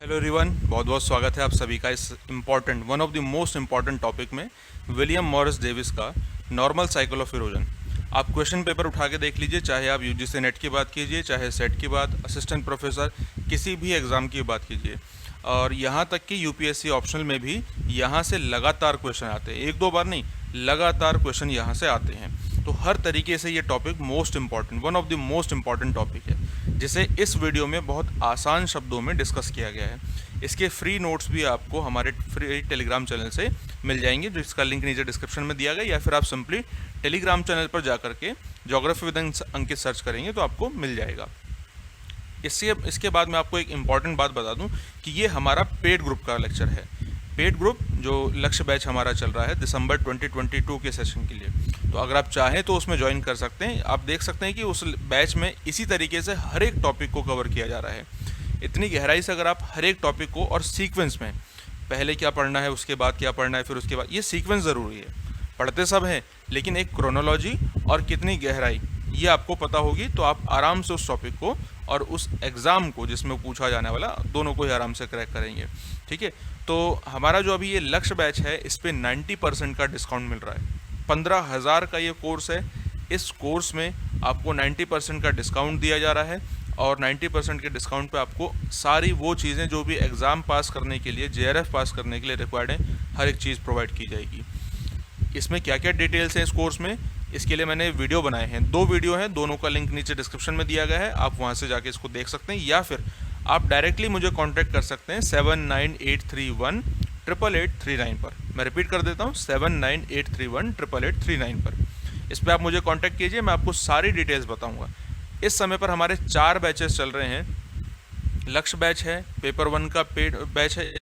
Hello everyone, बहुत बहुत स्वागत है आप सभी का इस important one of the most important topic में विलियम मॉरिस डेविस का नॉर्मल साइकिल ऑफ इरोजन। आप क्वेश्चन पेपर उठा के देख लीजिए, चाहे आप यूजीसी नेट की बात कीजिए, चाहे सेट की बात, असिस्टेंट प्रोफेसर किसी भी एग्ज़ाम की बात कीजिए, और यहाँ तक कि यूपीएससी ऑप्शनल में भी यहाँ से लगातार क्वेश्चन आते हैं। एक दो बार नहीं, लगातार क्वेश्चन यहाँ से आते हैं। तो हर तरीके से ये topic most important, one of the most important topic है, जिसे इस वीडियो में बहुत आसान शब्दों में डिस्कस किया गया है। इसके फ्री नोट्स भी आपको हमारे फ्री टेलीग्राम चैनल से मिल जाएंगे, जिसका लिंक नीचे डिस्क्रिप्शन में दिया गया, या फिर आप सिंपली टेलीग्राम चैनल पर जाकर के ज्योग्राफी विद अंकित सर्च करेंगे तो आपको मिल जाएगा। इसके बाद मैं आपको एक इम्पॉर्टेंट बात बता दूं कि ये हमारा पेड ग्रुप का लेक्चर है। पेड ग्रुप जो लक्ष्य बैच हमारा चल रहा है दिसंबर 2022 के सेशन के लिए, तो अगर आप चाहें तो उसमें ज्वाइन कर सकते हैं। आप देख सकते हैं कि उस बैच में इसी तरीके से हर एक टॉपिक को कवर किया जा रहा है। इतनी गहराई से अगर आप हर एक टॉपिक को और सीक्वेंस में, पहले क्या पढ़ना है, उसके बाद क्या पढ़ना है, फिर उसके बाद, ये सीक्वेंस ज़रूरी है। पढ़ते सब हैं, लेकिन एक क्रोनोलॉजी और कितनी गहराई ये आपको पता होगी तो आप आराम से उस टॉपिक को और उस एग्ज़ाम को जिसमें पूछा जाने वाला, दोनों को ही आराम से क्रैक करेंगे। ठीक है, तो हमारा जो अभी ये लक्ष्य बैच है, इस पर 90% का डिस्काउंट मिल रहा है। 15,000 का ये कोर्स है। इस कोर्स में आपको 90% का डिस्काउंट दिया जा रहा है, और 90% के डिस्काउंट पे आपको सारी वो चीज़ें जो भी एग्ज़ाम पास करने के लिए, जेआरएफ पास करने के लिए रिक्वायर्ड है, हर एक चीज़ प्रोवाइड की जाएगी। इसमें क्या क्या डिटेल्स हैं इस कोर्स में, इसके लिए मैंने वीडियो बनाए हैं, 2 वीडियो हैं, दोनों का लिंक नीचे डिस्क्रिप्शन में दिया गया है, आप वहाँ से जाके इसको देख सकते हैं, या फिर आप डायरेक्टली मुझे कांटेक्ट कर सकते हैं 7983188839 पर। मैं रिपीट कर देता हूँ, 7983188839 पर। इस पर आप मुझे कांटेक्ट कीजिए, मैं आपको सारी डिटेल्स बताऊँगा। इस समय पर हमारे 4 बैचेस चल रहे हैं। लक्ष्य बैच है, पेपर 1 का पेड बैच है।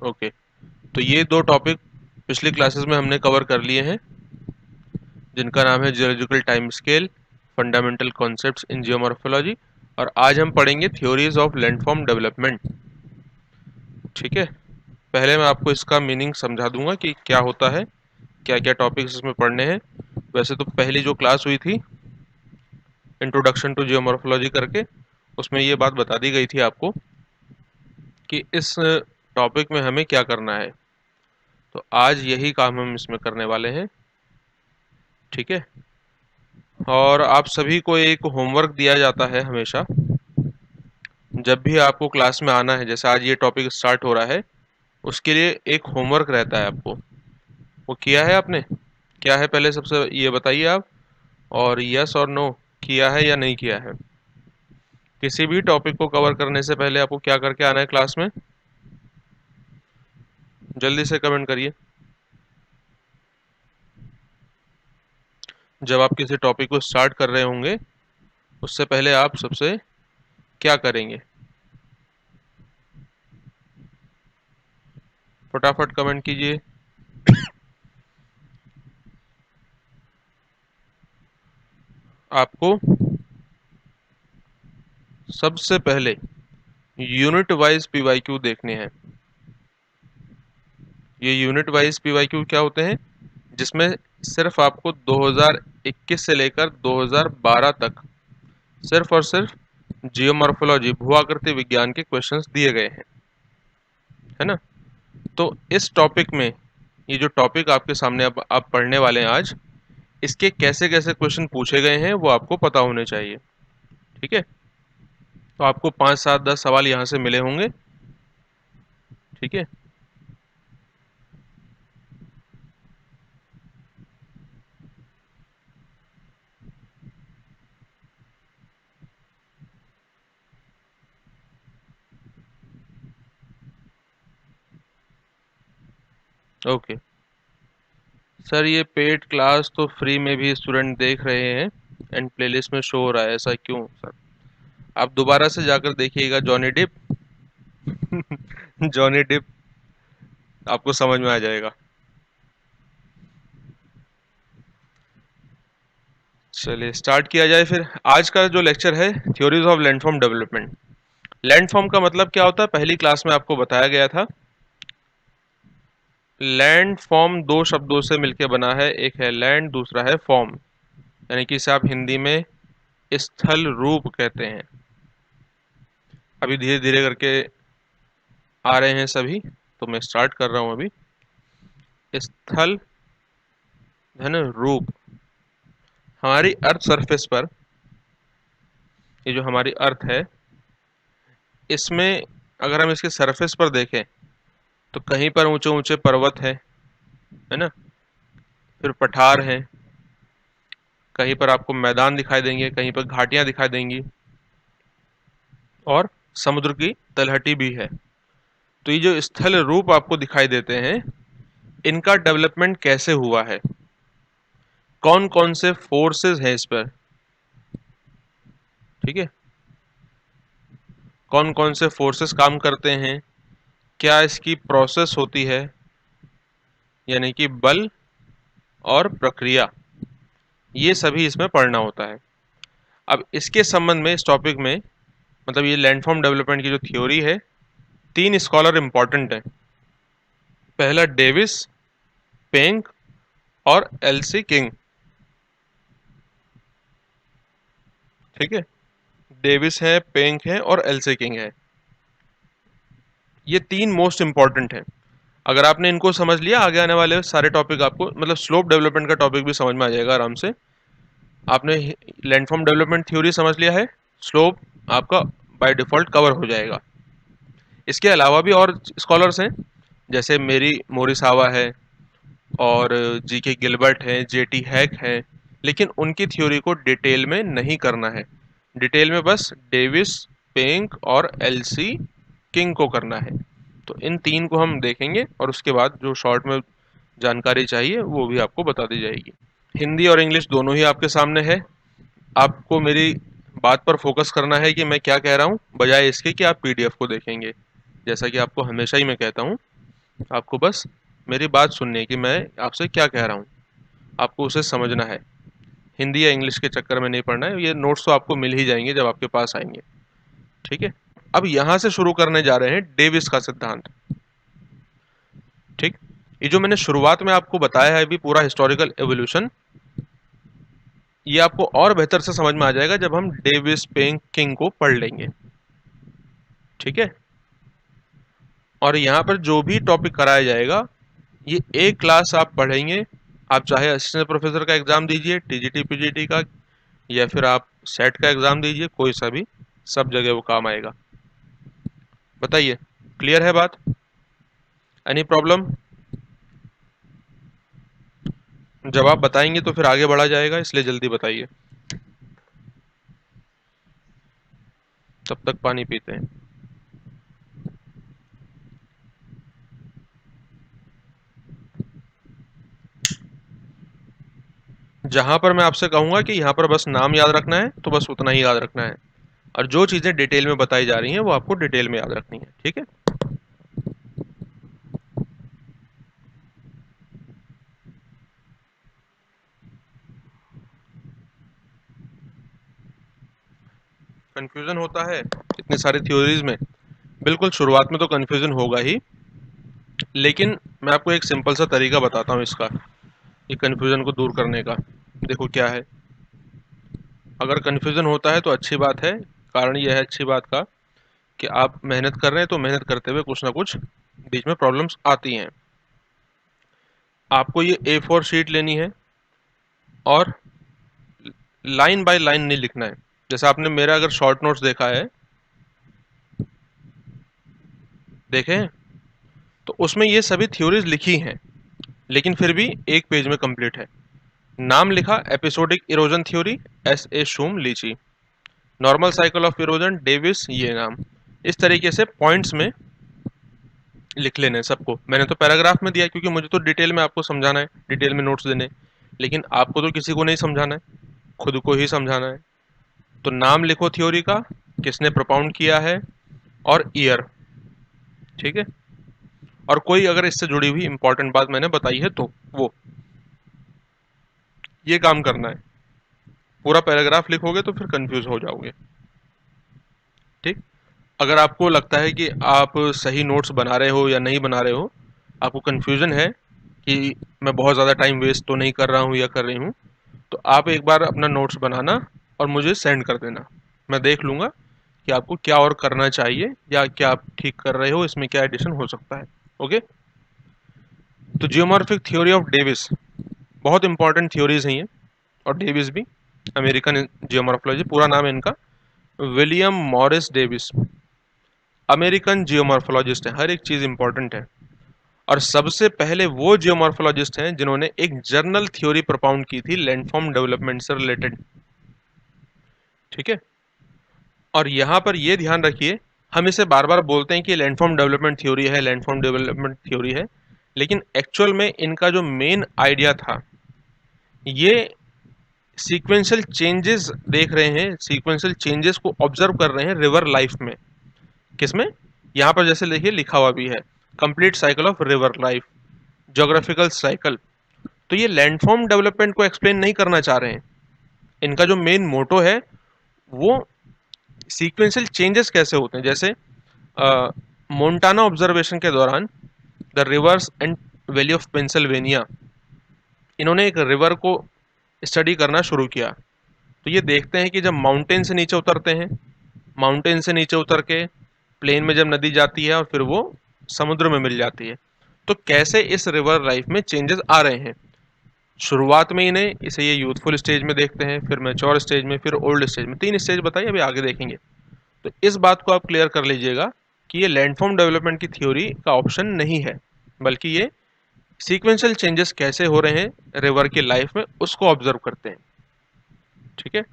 ओके, तो ये 2 टॉपिक पिछली क्लासेस में हमने कवर कर लिए हैं, जिनका नाम है geological time scale, fundamental concepts इन जियोमॉर्फोलॉजी, और आज हम पढ़ेंगे थ्योरीज ऑफ लैंडफॉर्म डेवलपमेंट। ठीक है, पहले मैं आपको इसका मीनिंग समझा दूंगा कि क्या होता है, क्या क्या टॉपिक्स इसमें पढ़ने हैं। वैसे तो पहली जो क्लास हुई थी, इंट्रोडक्शन टू जियोमॉर्फोलॉजी करके, उसमें ये बात बता दी गई थी आपको कि इस टॉपिक में हमें क्या करना है। तो आज यही काम हम इसमें करने वाले हैं। ठीक है, और आप सभी को एक होमवर्क दिया जाता है हमेशा, जब भी आपको क्लास में आना है, जैसे आज ये टॉपिक स्टार्ट हो रहा है, उसके लिए एक होमवर्क रहता है आपको। वो किया है आपने? क्या है पहले सबसे ये बताइए आप, और यस और नो, किया है या नहीं किया है। किसी भी टॉपिक को कवर करने से पहले आपको क्या करके आना है क्लास में, जल्दी से कमेंट करिए। जब आप किसी टॉपिक को स्टार्ट कर रहे होंगे, उससे पहले आप सबसे क्या करेंगे, फटाफट कमेंट कीजिए। आपको सबसे पहले यूनिट वाइज पीवाईक्यू देखने हैं। ये यूनिट वाइज पीवाईक्यू क्या होते हैं, जिसमें सिर्फ आपको 2021 से लेकर 2012 तक सिर्फ और सिर्फ जियोमॉर्फोलॉजी, भूआकृति विज्ञान के क्वेश्चंस दिए गए हैं, है ना। तो इस टॉपिक में, ये जो टॉपिक आपके सामने अब आप पढ़ने वाले हैं आज, इसके कैसे कैसे क्वेश्चन पूछे गए हैं वो आपको पता होने चाहिए। ठीक है, तो आपको 5, 7, 10 सवाल यहाँ से मिले होंगे। ठीक है, ओके सर, ये पेड क्लास तो फ्री में भी स्टूडेंट देख रहे हैं एंड प्लेलिस्ट में शो हो रहा है, ऐसा क्यों सर? आप दोबारा से जाकर देखिएगा जॉनी डिप। जॉनी डिप, आपको समझ में आ जाएगा। चलिए स्टार्ट किया जाए फिर। आज का जो लेक्चर है, theories of landform development. Landform का मतलब क्या होता है, पहली क्लास में आपको बताया गया था। लैंड फॉर्म दो शब्दों से मिलकर बना है, एक है लैंड, दूसरा है फॉर्म, यानी कि इसे आप हिंदी में स्थल रूप कहते हैं। अभी धीरे धीरे करके आ रहे हैं सभी, तो मैं स्टार्ट कर रहा हूं अभी। स्थल धन रूप, हमारी अर्थ सरफेस पर, ये जो हमारी अर्थ है, इसमें अगर हम इसके सरफेस पर देखें तो कहीं पर ऊंचे ऊंचे पर्वत है ना, फिर पठार हैं, कहीं पर आपको मैदान दिखाई देंगे, कहीं पर घाटियां दिखाई देंगी, और समुद्र की तलहटी भी है। तो ये जो स्थल रूप आपको दिखाई देते हैं, इनका डेवलपमेंट कैसे हुआ है, कौन कौन से फोर्सेस हैं इस पर, ठीक है, कौन कौन से फोर्सेस काम करते हैं, क्या इसकी प्रोसेस होती है, यानी कि बल और प्रक्रिया, ये सभी इसमें पढ़ना होता है। अब इसके संबंध में, इस टॉपिक में, मतलब ये लैंडफॉर्म डेवलपमेंट की जो थ्योरी है, 3 स्कॉलर इंपॉर्टेंट हैं। पहला डेविस, पेंक और एलसी किंग। ठीक है, डेविस है, पेंक है और एलसी किंग है। ये 3 मोस्ट इंपॉर्टेंट हैं। अगर आपने इनको समझ लिया, आगे आने वाले सारे टॉपिक आपको, मतलब स्लोप डेवलपमेंट का टॉपिक भी समझ में आ जाएगा आराम से। आपने लैंडफॉर्म डेवलपमेंट थ्योरी समझ लिया है, स्लोप आपका बाय डिफॉल्ट कवर हो जाएगा। इसके अलावा भी और स्कॉलर्स हैं, जैसे मेरी मोरिसावा है, और जीके गिलबर्ट है, जेटी हैक है, लेकिन उनकी थ्योरी को डिटेल में नहीं करना है। डिटेल में बस डेविस, पेंक और एलसी किंग को करना है। तो इन 3 को हम देखेंगे, और उसके बाद जो शॉर्ट में जानकारी चाहिए वो भी आपको बता दी जाएगी। हिंदी और इंग्लिश दोनों ही आपके सामने है। आपको मेरी बात पर फोकस करना है कि मैं क्या कह रहा हूँ, बजाय इसके कि आप पीडीएफ को देखेंगे। जैसा कि आपको हमेशा ही मैं कहता हूँ, आपको बस मेरी बात सुननी है कि मैं आपसे क्या कह रहा हूँ, आपको उसे समझना है। हिंदी या इंग्लिश के चक्कर में नहीं पढ़ना है। ये नोट्स तो आपको मिल ही जाएंगे जब आपके पास आएंगे। ठीक है, अब यहां से शुरू करने जा रहे हैं डेविस का सिद्धांत। ठीक, ये जो मैंने शुरुआत में आपको बताया है अभी, पूरा हिस्टोरिकल एवोल्यूशन, ये आपको और बेहतर से समझ में आ जाएगा जब हम डेविस, पेंक, किंग को पढ़ लेंगे। ठीक है, और यहाँ पर जो भी टॉपिक कराया जाएगा, ये एक क्लास आप पढ़ेंगे। आप चाहे असिस्टेंट प्रोफेसर का एग्जाम दीजिए, टीजीटी पीजीटी का, या फिर आप सेट का एग्जाम दीजिए, कोई सा भी, सब जगह वो काम आएगा। बताइए, क्लियर है बात? Any problem? जब आप बताएंगे तो फिर आगे बढ़ा जाएगा, इसलिए जल्दी बताइए, तब तक पानी पीते हैं। जहां पर मैं आपसे कहूंगा कि यहाँ पर बस नाम याद रखना है, तो बस उतना ही याद रखना है, और जो चीजें डिटेल में बताई जा रही हैं वो आपको डिटेल में याद रखनी है। ठीक है, कंफ्यूजन होता है इतनी सारी थ्योरीज में। बिल्कुल, शुरुआत में तो कंफ्यूजन होगा ही, लेकिन मैं आपको एक सिंपल सा तरीका बताता हूँ इसका, ये कंफ्यूजन को दूर करने का। देखो क्या है, अगर कंफ्यूजन होता है तो अच्छी बात है। कारण यह है अच्छी बात का कि आप मेहनत कर रहे हैं, तो मेहनत करते हुए कुछ ना कुछ बीच में प्रॉब्लम्स आती हैं। आपको ये A4 शीट लेनी है, और लाइन बाय लाइन नहीं लिखना है। जैसे आपने मेरा अगर शॉर्ट नोट्स देखा है, देखें, तो उसमें ये सभी थ्योरीज लिखी हैं, लेकिन फिर भी एक पेज में कंप्लीट है। नाम लिखा episodic erosion theory, S A Schumm Lichty. Normal cycle of erosion Davis, ये नाम। इस तरीके से पॉइंट्स में लिख लेने सबको। मैंने तो पैराग्राफ में दिया क्योंकि मुझे तो डिटेल में आपको समझाना है, डिटेल में नोट्स देने, लेकिन आपको तो किसी को नहीं समझाना है, खुद को ही समझाना है। तो नाम लिखो थ्योरी का, किसने प्रोपाउंड किया है, और ईयर। ठीक है, और कोई अगर इससे जुड़ी हुई इंपॉर्टेंट बात मैंने बताई है तो वो, ये काम करना है। पूरा पैराग्राफ लिखोगे तो फिर कंफ्यूज हो जाओगे। ठीक, अगर आपको लगता है कि आप सही नोट्स बना रहे हो या नहीं बना रहे हो, आपको कंफ्यूजन है कि मैं बहुत ज़्यादा टाइम वेस्ट तो नहीं कर रहा हूँ या कर रही हूँ, तो आप एक बार अपना नोट्स बनाना और मुझे सेंड कर देना। मैं देख लूँगा कि आपको क्या और करना चाहिए या क्या आप ठीक कर रहे हो, इसमें क्या एडिशन हो सकता है। ओके, तो जियोमॉर्फिक थ्योरी ऑफ डेविस, बहुत इंपॉर्टेंट थ्योरीज हैं ये, और डेविस भी, अमेरिकन जियोमॉर्फोलॉजी, पूरा नाम है इनका विलियम मॉरिस डेविस। अमेरिकन जियोमॉर्फोलॉजिस्ट है, हर एक चीज़ इंपॉर्टेंट है। और सबसे पहले वो जियोमॉर्फोलॉजिस्ट हैं जिन्होंने एक जर्नल थ्योरी प्रोपाउंड की थी लैंडफॉर्म डेवलपमेंट से रिलेटेड। ठीक है, और यहां पर ये ध्यान रखिए, हम इसे बार बार बोलते हैं कि लैंडफॉर्म डेवलपमेंट थ्योरी है, लैंडफॉर्म डेवलपमेंट थ्योरी है, लेकिन एक्चुअल में इनका जो मेन आइडिया था, ये सीक्वेंशियल चेंजेस देख रहे हैं, सीक्वेंशियल चेंजेस को ऑब्जर्व कर रहे हैं रिवर लाइफ में। किसमें? यहां पर जैसे देखिए लिखा हुआ भी है, complete cycle of river life, geographical cycle. तो ये लैंडफॉर्म डेवलपमेंट को एक्सप्लेन नहीं करना चाह रहे हैं। इनका जो मेन मोटो है वो सीक्वेंशियल चेंजेस कैसे होते हैं। जैसे मोन्टाना ऑब्जर्वेशन के दौरान the reverse and valley of Pennsylvania, इन्होंने एक रिवर को स्टडी करना शुरू किया। तो ये देखते हैं कि जब माउंटेन से नीचे उतरते हैं, माउंटेन से नीचे उतर के प्लेन में जब नदी जाती है और फिर वो समुद्र में मिल जाती है, तो कैसे इस रिवर लाइफ में चेंजेस आ रहे हैं। शुरुआत में इन्हें इसे ये यूथफुल स्टेज में देखते हैं, फिर मैच्योर स्टेज में, फिर ओल्ड स्टेज में। 3 स्टेज बताइए, अभी आगे देखेंगे। तो इस बात को आप क्लियर कर लीजिएगा कि ये लैंडफॉर्म डेवलपमेंट की थ्योरी का ऑप्शन नहीं है, बल्कि ये सीक्वेंशियल चेंजेस कैसे हो रहे हैं रिवर की लाइफ में उसको ऑब्जर्व करते हैं। ठीक है,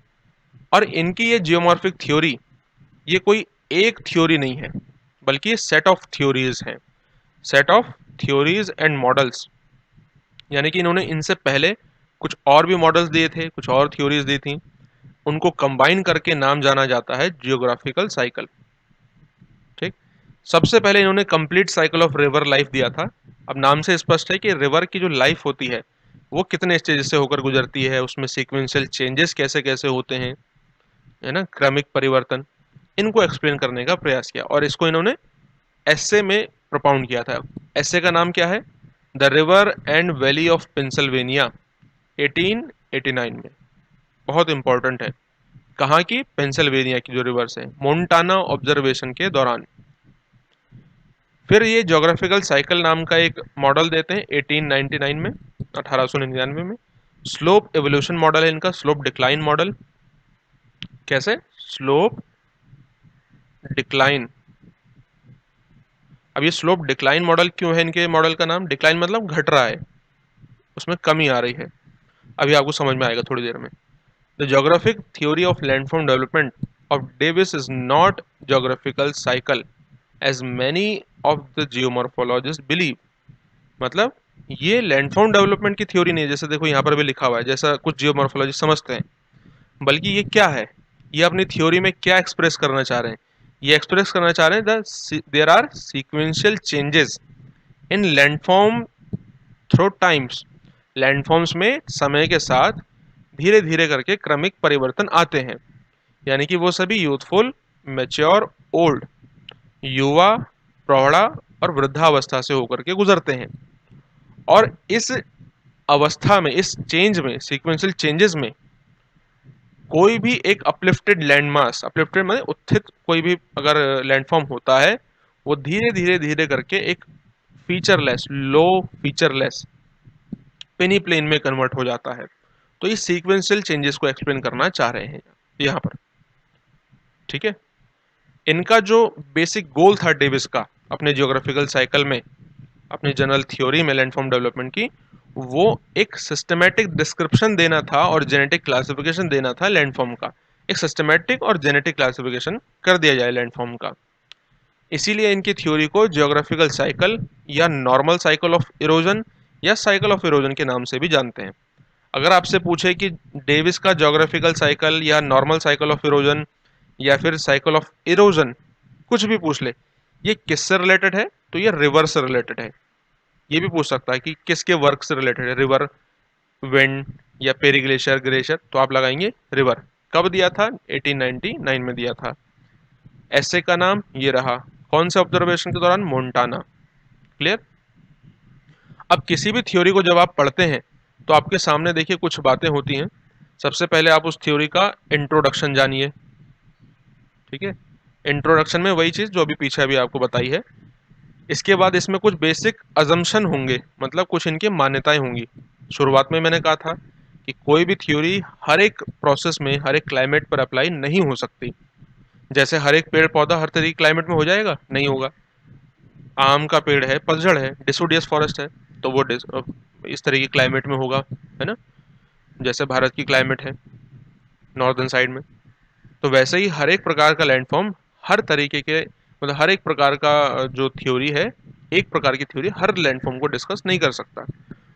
और इनकी ये जियोमॉर्फिक थ्योरी, ये कोई एक थ्योरी नहीं है, बल्कि ये सेट ऑफ थ्योरीज हैं, set of theories and models. यानी कि इन्होंने इनसे पहले कुछ और भी मॉडल्स दिए थे, कुछ और थ्योरीज दी थी, उनको कंबाइन करके नाम जाना जाता है जियोग्राफिकल साइकिल। ठीक, सबसे पहले इन्होंने complete cycle of river life दिया था। अब नाम से स्पष्ट है कि रिवर की जो लाइफ होती है वो कितने स्टेज से होकर गुजरती है, उसमें सीक्वेंशियल चेंजेस कैसे कैसे होते हैं, है ना, क्रमिक परिवर्तन, इनको एक्सप्लेन करने का प्रयास किया। और इसको इन्होंने एस्से में प्रोपाउंड किया था। एस्से का नाम क्या है? The river and valley of Pennsylvania, 1889 में। बहुत इंपॉर्टेंट है। कहाँ की? पेंसिल्वेनिया की जो रिवर्स है, मोन्टाना ऑब्जर्वेशन के दौरान। फिर ये ज्योग्राफिकल साइकिल नाम का एक मॉडल देते हैं 1899 में, 1899 में। स्लोप एवोल्यूशन मॉडल है इनका, स्लोप डिक्लाइन मॉडल। कैसे? Slope decline. अब ये स्लोप डिक्लाइन मॉडल क्यों है इनके मॉडल का नाम? डिक्लाइन मतलब घट रहा है, उसमें कमी आ रही है। अभी आपको समझ में आएगा थोड़ी देर में। The geographic theory of landform development of Davis is not geographical cycle as many of the geomorphologists believe. मतलब ये लैंडफॉर्म डेवलपमेंट की थ्योरी नहीं है, जैसे देखो यहाँ पर भी लिखा हुआ है, जैसा कुछ जियोमॉर्फोलॉजिस्ट समझते हैं, बल्कि ये क्या है, ये अपनी थ्योरी में क्या एक्सप्रेस करना चाह रहे हैं? ये एक्सप्रेस करना चाह रहे हैं there are sequential changes in landform through times. लैंडफॉर्म्स में समय के साथ धीरे धीरे करके क्रमिक परिवर्तन आते हैं, यानी कि वो सभी यूथफुल, मैच्योर, ओल्ड, युवा, प्रौढ़ा और वृद्धावस्था से होकर के गुजरते हैं। और इस अवस्था में, इस चेंज में, सीक्वेंशियल चेंजेस में, कोई भी एक अपलिफ्टेड लैंडमास, अपलिफ्टेड माने उत्थित, कोई भी अगर लैंडफॉर्म होता है, वो धीरे धीरे धीरे करके एक फीचरलेस, लो फीचरलेस पेनी प्लेन में कन्वर्ट हो जाता है। तो ये सीक्वेंशियल चेंजेस को एक्सप्लेन करना चाह रहे हैं यहाँ पर। ठीक है। इनका जो बेसिक गोल था डेविस का अपने जियोग्राफिकल साइकिल में, अपनी जनरल थ्योरी में लैंडफॉर्म डेवलपमेंट की, वो एक सिस्टमैटिक डिस्क्रिप्शन देना था और जेनेटिक क्लासिफिकेशन देना था लैंडफॉर्म का। एक सिस्टमैटिक और जेनेटिक क्लासिफिकेशन कर दिया जाए लैंडफॉर्म का। इसीलिए इनकी थ्योरी को जियोग्राफिकल साइकिल या नॉर्मल साइकिल ऑफ इरोजन या साइकिल ऑफ इरोजन के नाम से भी जानते हैं। अगर आपसे पूछे कि डेविस का जियोग्राफिकल साइकिल या नॉर्मल साइकिल ऑफ इरोजन या फिर साइकिल ऑफ इरोजन, कुछ भी पूछ ले, ये किससे रिलेटेड है, तो ये रिवर से रिलेटेड है। ये भी पूछ सकता है कि किसके वर्क से रिलेटेड है, रिवर, विंड या पेरी ग्लेशियर, ग्लेशियर, तो आप लगाएंगे रिवर। कब दिया था? 1899 में दिया था। ऐसे का नाम ये रहा, कौन से ऑब्जर्वेशन के दौरान? मोन्टाना। क्लियर। अब किसी भी थ्योरी को जब आप पढ़ते हैं तो आपके सामने देखिए कुछ बातें होती हैं। सबसे पहले आप उस थ्योरी का इंट्रोडक्शन जानिए। ठीक है, इंट्रोडक्शन में वही चीज जो अभी पीछे अभी आपको बताई है। इसके बाद इसमें कुछ बेसिक अजम्पशन होंगे, मतलब कुछ इनकी मान्यताएं होंगी। शुरुआत में मैंने कहा था कि कोई भी थ्योरी हर एक प्रोसेस में, हर एक क्लाइमेट पर अप्लाई नहीं हो सकती। जैसे हर एक पेड़ पौधा हर तरह की क्लाइमेट में हो जाएगा, नहीं होगा। आम का पेड़ है, पतझड़ है, डिसोडियस फॉरेस्ट है, तो वो इस तरह की क्लाइमेट में होगा, है ना, जैसे भारत की क्लाइमेट है नॉर्दर्न साइड में। तो वैसे ही हर एक प्रकार का लैंडफॉर्म हर तरीके के, मतलब हर एक प्रकार का जो थ्योरी है, एक प्रकार की थ्योरी हर लैंडफॉर्म को डिस्कस नहीं कर सकता।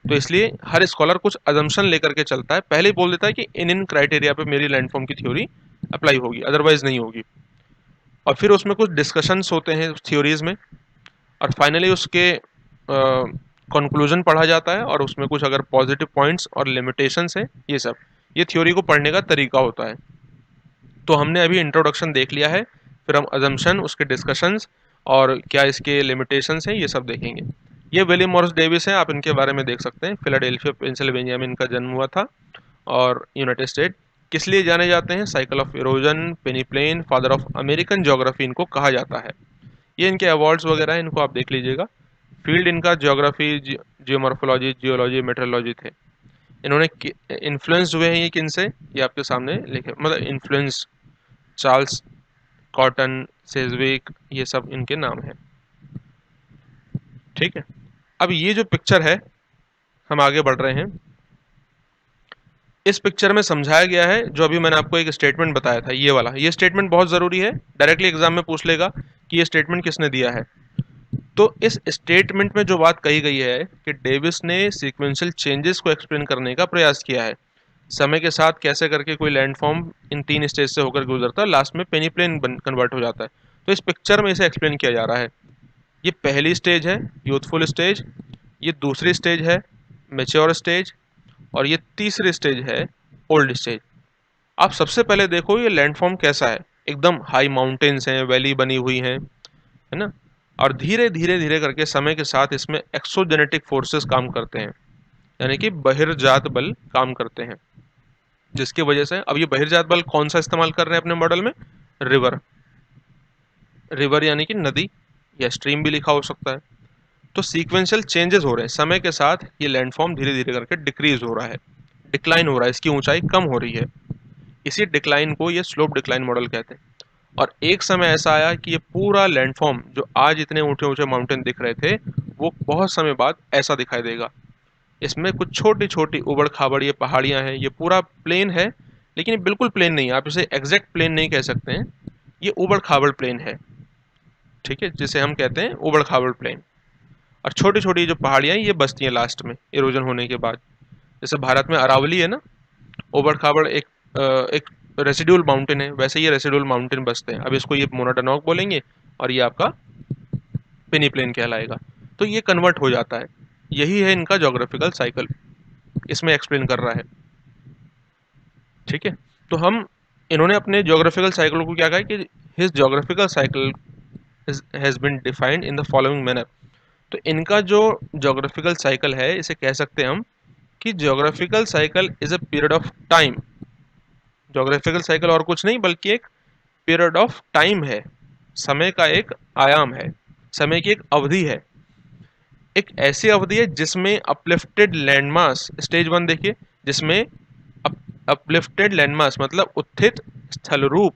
तो इसलिए हर स्कॉलर कुछ अजम्पशन लेकर के चलता है, पहले ही बोल देता है कि इन इन क्राइटेरिया पे मेरी लैंडफॉर्म की थ्योरी अप्लाई होगी, अदरवाइज नहीं होगी। और फिर उसमें कुछ डिस्कशंस होते हैं थ्योरीज में, और फाइनली उसके कंक्लूजन पढ़ा जाता है, और उसमें कुछ अगर पॉजिटिव पॉइंट्स और लिमिटेशंस हैं, ये थ्योरी को पढ़ने का तरीका होता है। तो हमने अभी इंट्रोडक्शन देख लिया है, फिर हम अजम्पशन, उसके डिस्कशंस और क्या इसके लिमिटेशंस हैं, ये सब देखेंगे। ये विलियम मॉरिस डेविस हैं, आप इनके बारे में देख सकते हैं। फिलाडेल्फिया पेंसिल्वेनिया में इनका जन्म हुआ था, और यूनाइटेड स्टेट। किस लिए जाने जाते हैं? Cycle of erosion, peneplain, father of American geography इनको कहा जाता है। ये इनके अवार्ड्स वगैरह हैं, इनको आप देख लीजिएगा। फील्ड इनका ज्योग्राफी, जियोमॉर्फोलॉजी, जियोलॉजी, मेट्रोलॉजी थे। इन्होंने इन्फ्लुएंस हुए हैं ये किन से, ये आपके सामने लिखे, मतलब इन्फ्लुएंस, चार्ल्स कॉटन, सेजविक, ये सब इनके नाम हैं। ठीक है। अब ये जो पिक्चर है, हम आगे बढ़ रहे हैं। इस पिक्चर में समझाया गया है जो अभी मैंने आपको एक स्टेटमेंट बताया था, ये वाला। ये स्टेटमेंट बहुत जरूरी है, डायरेक्टली एग्जाम में पूछ लेगा कि ये स्टेटमेंट किसने दिया है। तो इस स्टेटमेंट में जो बात कही गई है कि डेविस ने सीक्वेंशियल चेंजेस को एक्सप्लेन करने का प्रयास किया है, समय के साथ कैसे करके कोई लैंडफॉर्म इन 3 स्टेज से होकर गुजरता है, लास्ट में पेनिप्लेन कन्वर्ट हो जाता है। तो इस पिक्चर में इसे एक्सप्लेन किया जा रहा है। ये पहली स्टेज है, यूथफुल स्टेज। ये दूसरी स्टेज है, मेच्योर स्टेज। और ये तीसरी स्टेज है, ओल्ड स्टेज। आप सबसे पहले देखो ये लैंडफॉर्म कैसा है। एकदम हाई माउंटेन्स हैं, वैली बनी हुई हैं, है ना। और धीरे धीरे धीरे करके समय के साथ इसमें एक्सोजेनेटिक फोर्सेस काम करते हैं, यानी कि बहिर्जात बल काम करते हैं, जिसकी वजह से, अब ये बहिर्जात बल कौन सा इस्तेमाल कर रहे हैं अपने मॉडल में? रिवर। रिवर यानी कि नदी, या स्ट्रीम भी लिखा हो सकता है। तो सीक्वेंशियल चेंजेस हो रहे हैं समय के साथ, ये लैंडफॉर्म धीरे धीरे करके डिक्रीज हो रहा है, डिक्लाइन हो रहा है, इसकी ऊंचाई कम हो रही है। इसी डिक्लाइन को ये स्लोप डिक्लाइन मॉडल कहते हैं। और एक समय ऐसा आया कि ये पूरा लैंडफॉर्म, जो आज इतने ऊंचे ऊंचे माउंटेन दिख रहे थे, वो बहुत समय बाद ऐसा दिखाई देगा। इसमें कुछ छोटी छोटी उबड़ खाबड़ ये पहाड़ियां हैं, ये पूरा प्लेन है, लेकिन ये बिल्कुल प्लेन नहीं है, आप इसे एग्जैक्ट प्लेन नहीं कह सकते हैं, ये उबड़ खाबड़ प्लेन है। ठीक है, जिसे हम कहते हैं उबड़ खाबड़ प्लेन। और छोटी छोटी जो पहाड़ियां हैं, ये बचती हैं लास्ट में इरोजन होने के बाद। जैसे भारत में अरावली है ना, उबड़ खाबड़ एक रेसिडुअल माउंटेन है, वैसे ये रेसिडुअल माउंटेन बचते हैं। अब इसको ये मोनाडोनॉक बोलेंगे, और ये आपका पेनीप्लेन कहलाएगा। तो ये कन्वर्ट हो जाता है। यही है इनका ज्योग्राफिकल साइकिल, इसमें एक्सप्लेन कर रहा है। ठीक है। तो हम, इन्होंने अपने ज्योग्राफिकल साइकिल को क्या कहा कि his geographical cycle has been defined in the following manner. तो इनका जो ज्योग्राफिकल साइकिल है, इसे कह सकते हैं हम कि geographical cycle is a period of time. Geographical cycle और कुछ नहीं बल्कि एक पीरियड ऑफ टाइम है, समय का एक आयाम है, समय की एक अवधि है। एक ऐसी अवधि है जिसमें अपलिफ्टेड लैंडमास, स्टेज 1 देखिए, जिसमें अपलिफ्टेड लैंडमास मतलब उत्थित स्थल रूप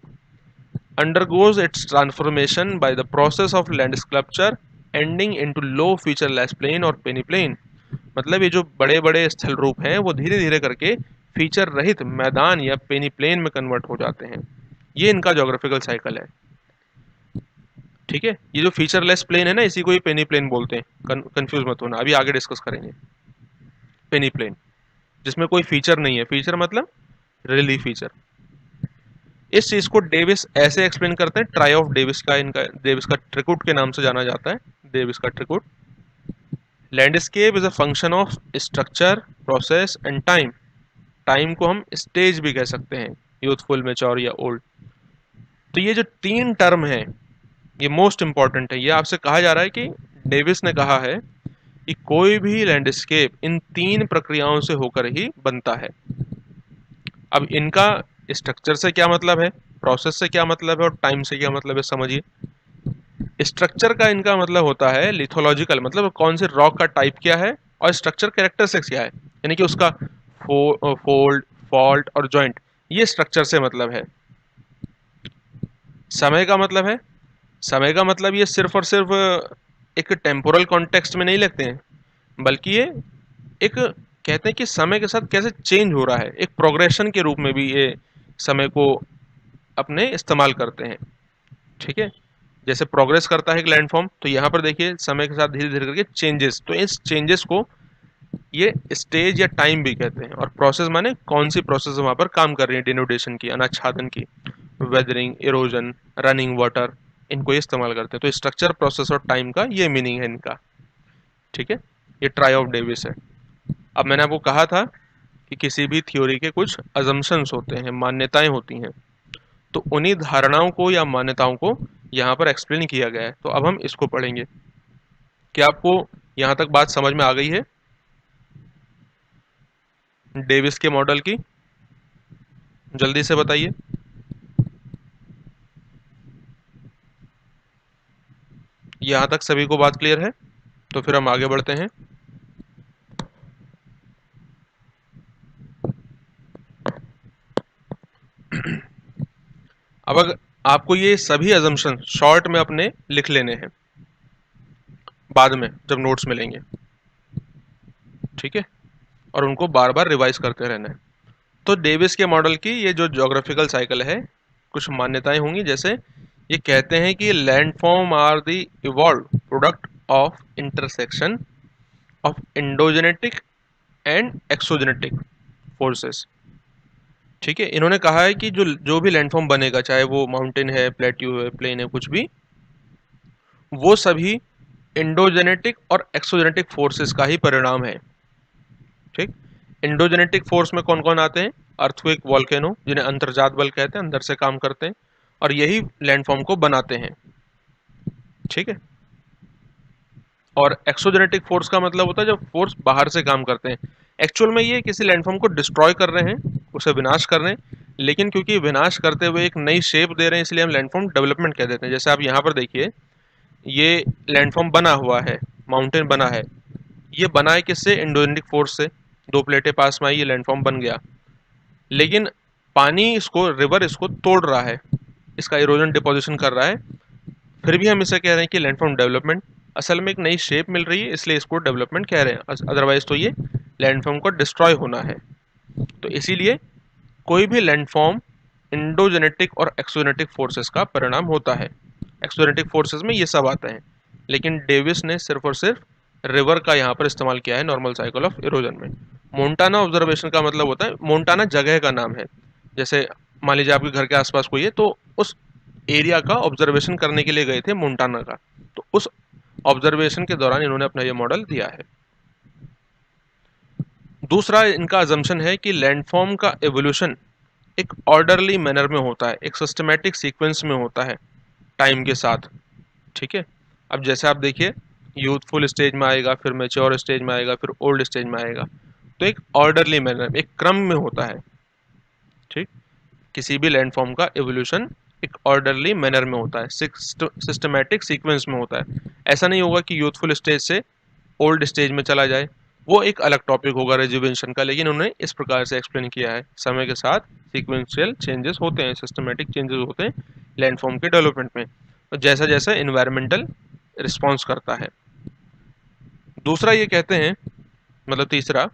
undergoes its transformation by the process of land sculpture ending into low featureless plain और पेनीप्लेन। मतलब ये जो बड़े बड़े स्थल रूप हैं वो धीरे धीरे करके फीचर रहित मैदान या पेनीप्लेन में कन्वर्ट हो जाते हैं। ये इनका जोग्राफिकल साइकिल है। ठीक है, ये जो फीचरलेस प्लेन है ना, इसी को ही पेनीप्लेन बोलते हैं। कंफ्यूज मत होना, अभी आगे डिस्कस करेंगे। पेनीप्लेन जिसमें कोई फीचर नहीं है, फीचर मतलब रिलीफ फीचर। इस चीज को डेविस ऐसे एक्सप्लेन करते हैं, ट्राई ऑफ डेविस का, इनका डेविस का ट्रिक्यूट के नाम से जाना जाता है। डेविस का ट्रिक्यूट, landscape is a function of structure, process and time. Time को हम स्टेज भी कह सकते हैं, यूथफुल, मैच्योर या ओल्ड। तो ये जो तीन टर्म है ये मोस्ट इंपॉर्टेंट है। ये आपसे कहा जा रहा है कि डेविस ने कहा है कि कोई भी लैंडस्केप इन तीन प्रक्रियाओं से होकर ही बनता है। अब इनका स्ट्रक्चर से क्या मतलब है, प्रोसेस से क्या मतलब है और टाइम से क्या मतलब है, समझिए। स्ट्रक्चर का इनका मतलब होता है लिथोलॉजिकल, मतलब कौन से रॉक का टाइप क्या है, और स्ट्रक्चर कैरेक्टरिस्टिक्स क्या है, यानी कि उसका फोल्ड, फॉल्ट और जॉइंट, ये स्ट्रक्चर से मतलब है। समय का मतलब है, समय का मतलब ये सिर्फ और सिर्फ एक टेम्पोरल कॉन्टेक्स्ट में नहीं लगते हैं, बल्कि ये एक कहते हैं कि समय के साथ कैसे चेंज हो रहा है, एक प्रोग्रेशन के रूप में भी ये समय को अपने इस्तेमाल करते हैं। ठीक है, जैसे प्रोग्रेस करता है एक लैंडफॉर्म, तो यहाँ पर देखिए समय के साथ धीरे धीरे करके चेंजेस, तो इस चेंजेस को ये स्टेज या टाइम भी कहते हैं। और प्रोसेस माने कौन सी प्रोसेस वहाँ पर काम कर रही है, डिनोडेशन की, अनाच्छादन की, वेदरिंग, इरोजन, रनिंग वाटर, इनको ये इस्तेमाल करते हैं। तो स्ट्रक्चर, प्रोसेस और टाइम का ये मीनिंग है इनका। ठीक है, ये ट्राई ऑफ डेविस है। अब मैंने आपको कहा था कि किसी भी थ्योरी के कुछ अजम्पशंस होते हैं, मान्यताएं होती हैं, तो उन्हीं धारणाओं को या मान्यताओं को यहाँ पर एक्सप्लेन किया गया है। तो अब हम इसको पढ़ेंगे। क्या आपको यहाँ तक बात समझ में आ गई है डेविस के मॉडल की? जल्दी से बताइए। यहाँ तक सभी को बात क्लियर है? तो फिर हम आगे बढ़ते हैं। अब अगर आपको ये सभी अजम्पशन शॉर्ट में अपने लिख लेने हैं बाद में जब नोट्स मिलेंगे। ठीक है, और उनको बार बार रिवाइज करते रहना है। तो डेविस के मॉडल की ये जो ज्योग्राफिकल साइकिल है, कुछ मान्यताएं होंगी। जैसे ये कहते हैं कि landform are the evolve product of intersection of endogenetic and exogenetic forces. ठीक है, इन्होंने कहा है कि जो जो भी लैंडफॉर्म बनेगा, चाहे वो माउंटेन है, प्लेट्यू है, प्लेन है, कुछ भी, वो सभी इंडोजेनेटिक और एक्सोजेनेटिक फोर्सेस का ही परिणाम है। ठीक, इंडोजेनेटिक फोर्स में कौन कौन आते हैं? अर्थक्वेक, वॉल्केनो, जिन्हें अंतर्जात बल कहते हैं, अंदर से काम करते हैं और यही लैंडफॉर्म को बनाते हैं। ठीक है, और एक्सोजेनेटिक फोर्स का मतलब होता है जब फोर्स बाहर से काम करते हैं। एक्चुअल में ये किसी लैंडफॉर्म को डिस्ट्रॉय कर रहे हैं, उसे विनाश कर रहे हैं, लेकिन क्योंकि विनाश करते हुए एक नई शेप दे रहे हैं, इसलिए हम लैंडफॉर्म डेवलपमेंट कह देते हैं। जैसे आप यहाँ पर देखिए, ये लैंडफॉर्म बना हुआ है, माउंटेन बना है, ये बना है किससे? इंडोजेनेटिक फोर्स से। दो प्लेटें पास में आई, ये लैंडफॉर्म बन गया। लेकिन पानी इसको, रिवर इसको तोड़ रहा है, इसका इरोजन डिपोजिशन कर रहा है, फिर भी हम इसे कह रहे हैं कि लैंडफॉर्म डेवलपमेंट। असल में एक नई शेप मिल रही है, इसलिए इसको डेवलपमेंट कह रहे हैं, अदरवाइज तो ये लैंडफॉर्म को डिस्ट्रॉय होना है। तो इसीलिए कोई भी लैंडफॉर्म इंडोजेनेटिक और एक्सोजेनेटिक फोर्सेस का परिणाम होता है। एक्सोजेनेटिक फोर्सेस में ये सब आते हैं, लेकिन डेविस ने सिर्फ और सिर्फ रिवर का यहाँ पर इस्तेमाल किया है नॉर्मल साइकिल ऑफ इरोजन में। मोन्टाना ऑब्जर्वेशन का मतलब होता है, मोन्टाना जगह का नाम है। जैसे मान लीजिए आपके घर के आसपास कोई है, तो उस एरिया का ऑब्जर्वेशन करने के लिए गए थे मोन्टाना का, तो उस ऑब्जर्वेशन के दौरान इन्होंने अपना ये मॉडल दिया है। दूसरा इनका अजम्पशन है कि लैंडफॉर्म का एवोल्यूशन एक ऑर्डरली मैनर में होता है, एक सिस्टमैटिक सीक्वेंस में होता है टाइम के साथ। ठीक है, अब जैसे आप देखिए, यूथफुल स्टेज में आएगा, फिर मैच्योर स्टेज में आएगा, फिर ओल्ड स्टेज में आएगा, तो एक ऑर्डरली मैनर, एक क्रम में होता है। ठीक, किसी भी लैंडफॉर्म का एवोल्यूशन एक ऑर्डरली मैनर में होता है, सिस्टमैटिक सीक्वेंस में होता है। ऐसा नहीं होगा कि यूथफुल स्टेज से ओल्ड स्टेज में चला जाए, वो एक अलग टॉपिक होगा रेजुवेशन का, लेकिन उन्होंने इस प्रकार से एक्सप्लेन किया है। समय के साथ सीक्वेंशियल चेंजेस होते हैं, सिस्टमेटिक चेंजेस होते हैं लैंडफॉर्म के डेवलपमेंट में, तो जैसा जैसा इन्वायरमेंटल रिस्पॉन्स करता है। दूसरा ये कहते हैं, मतलब तीसरा,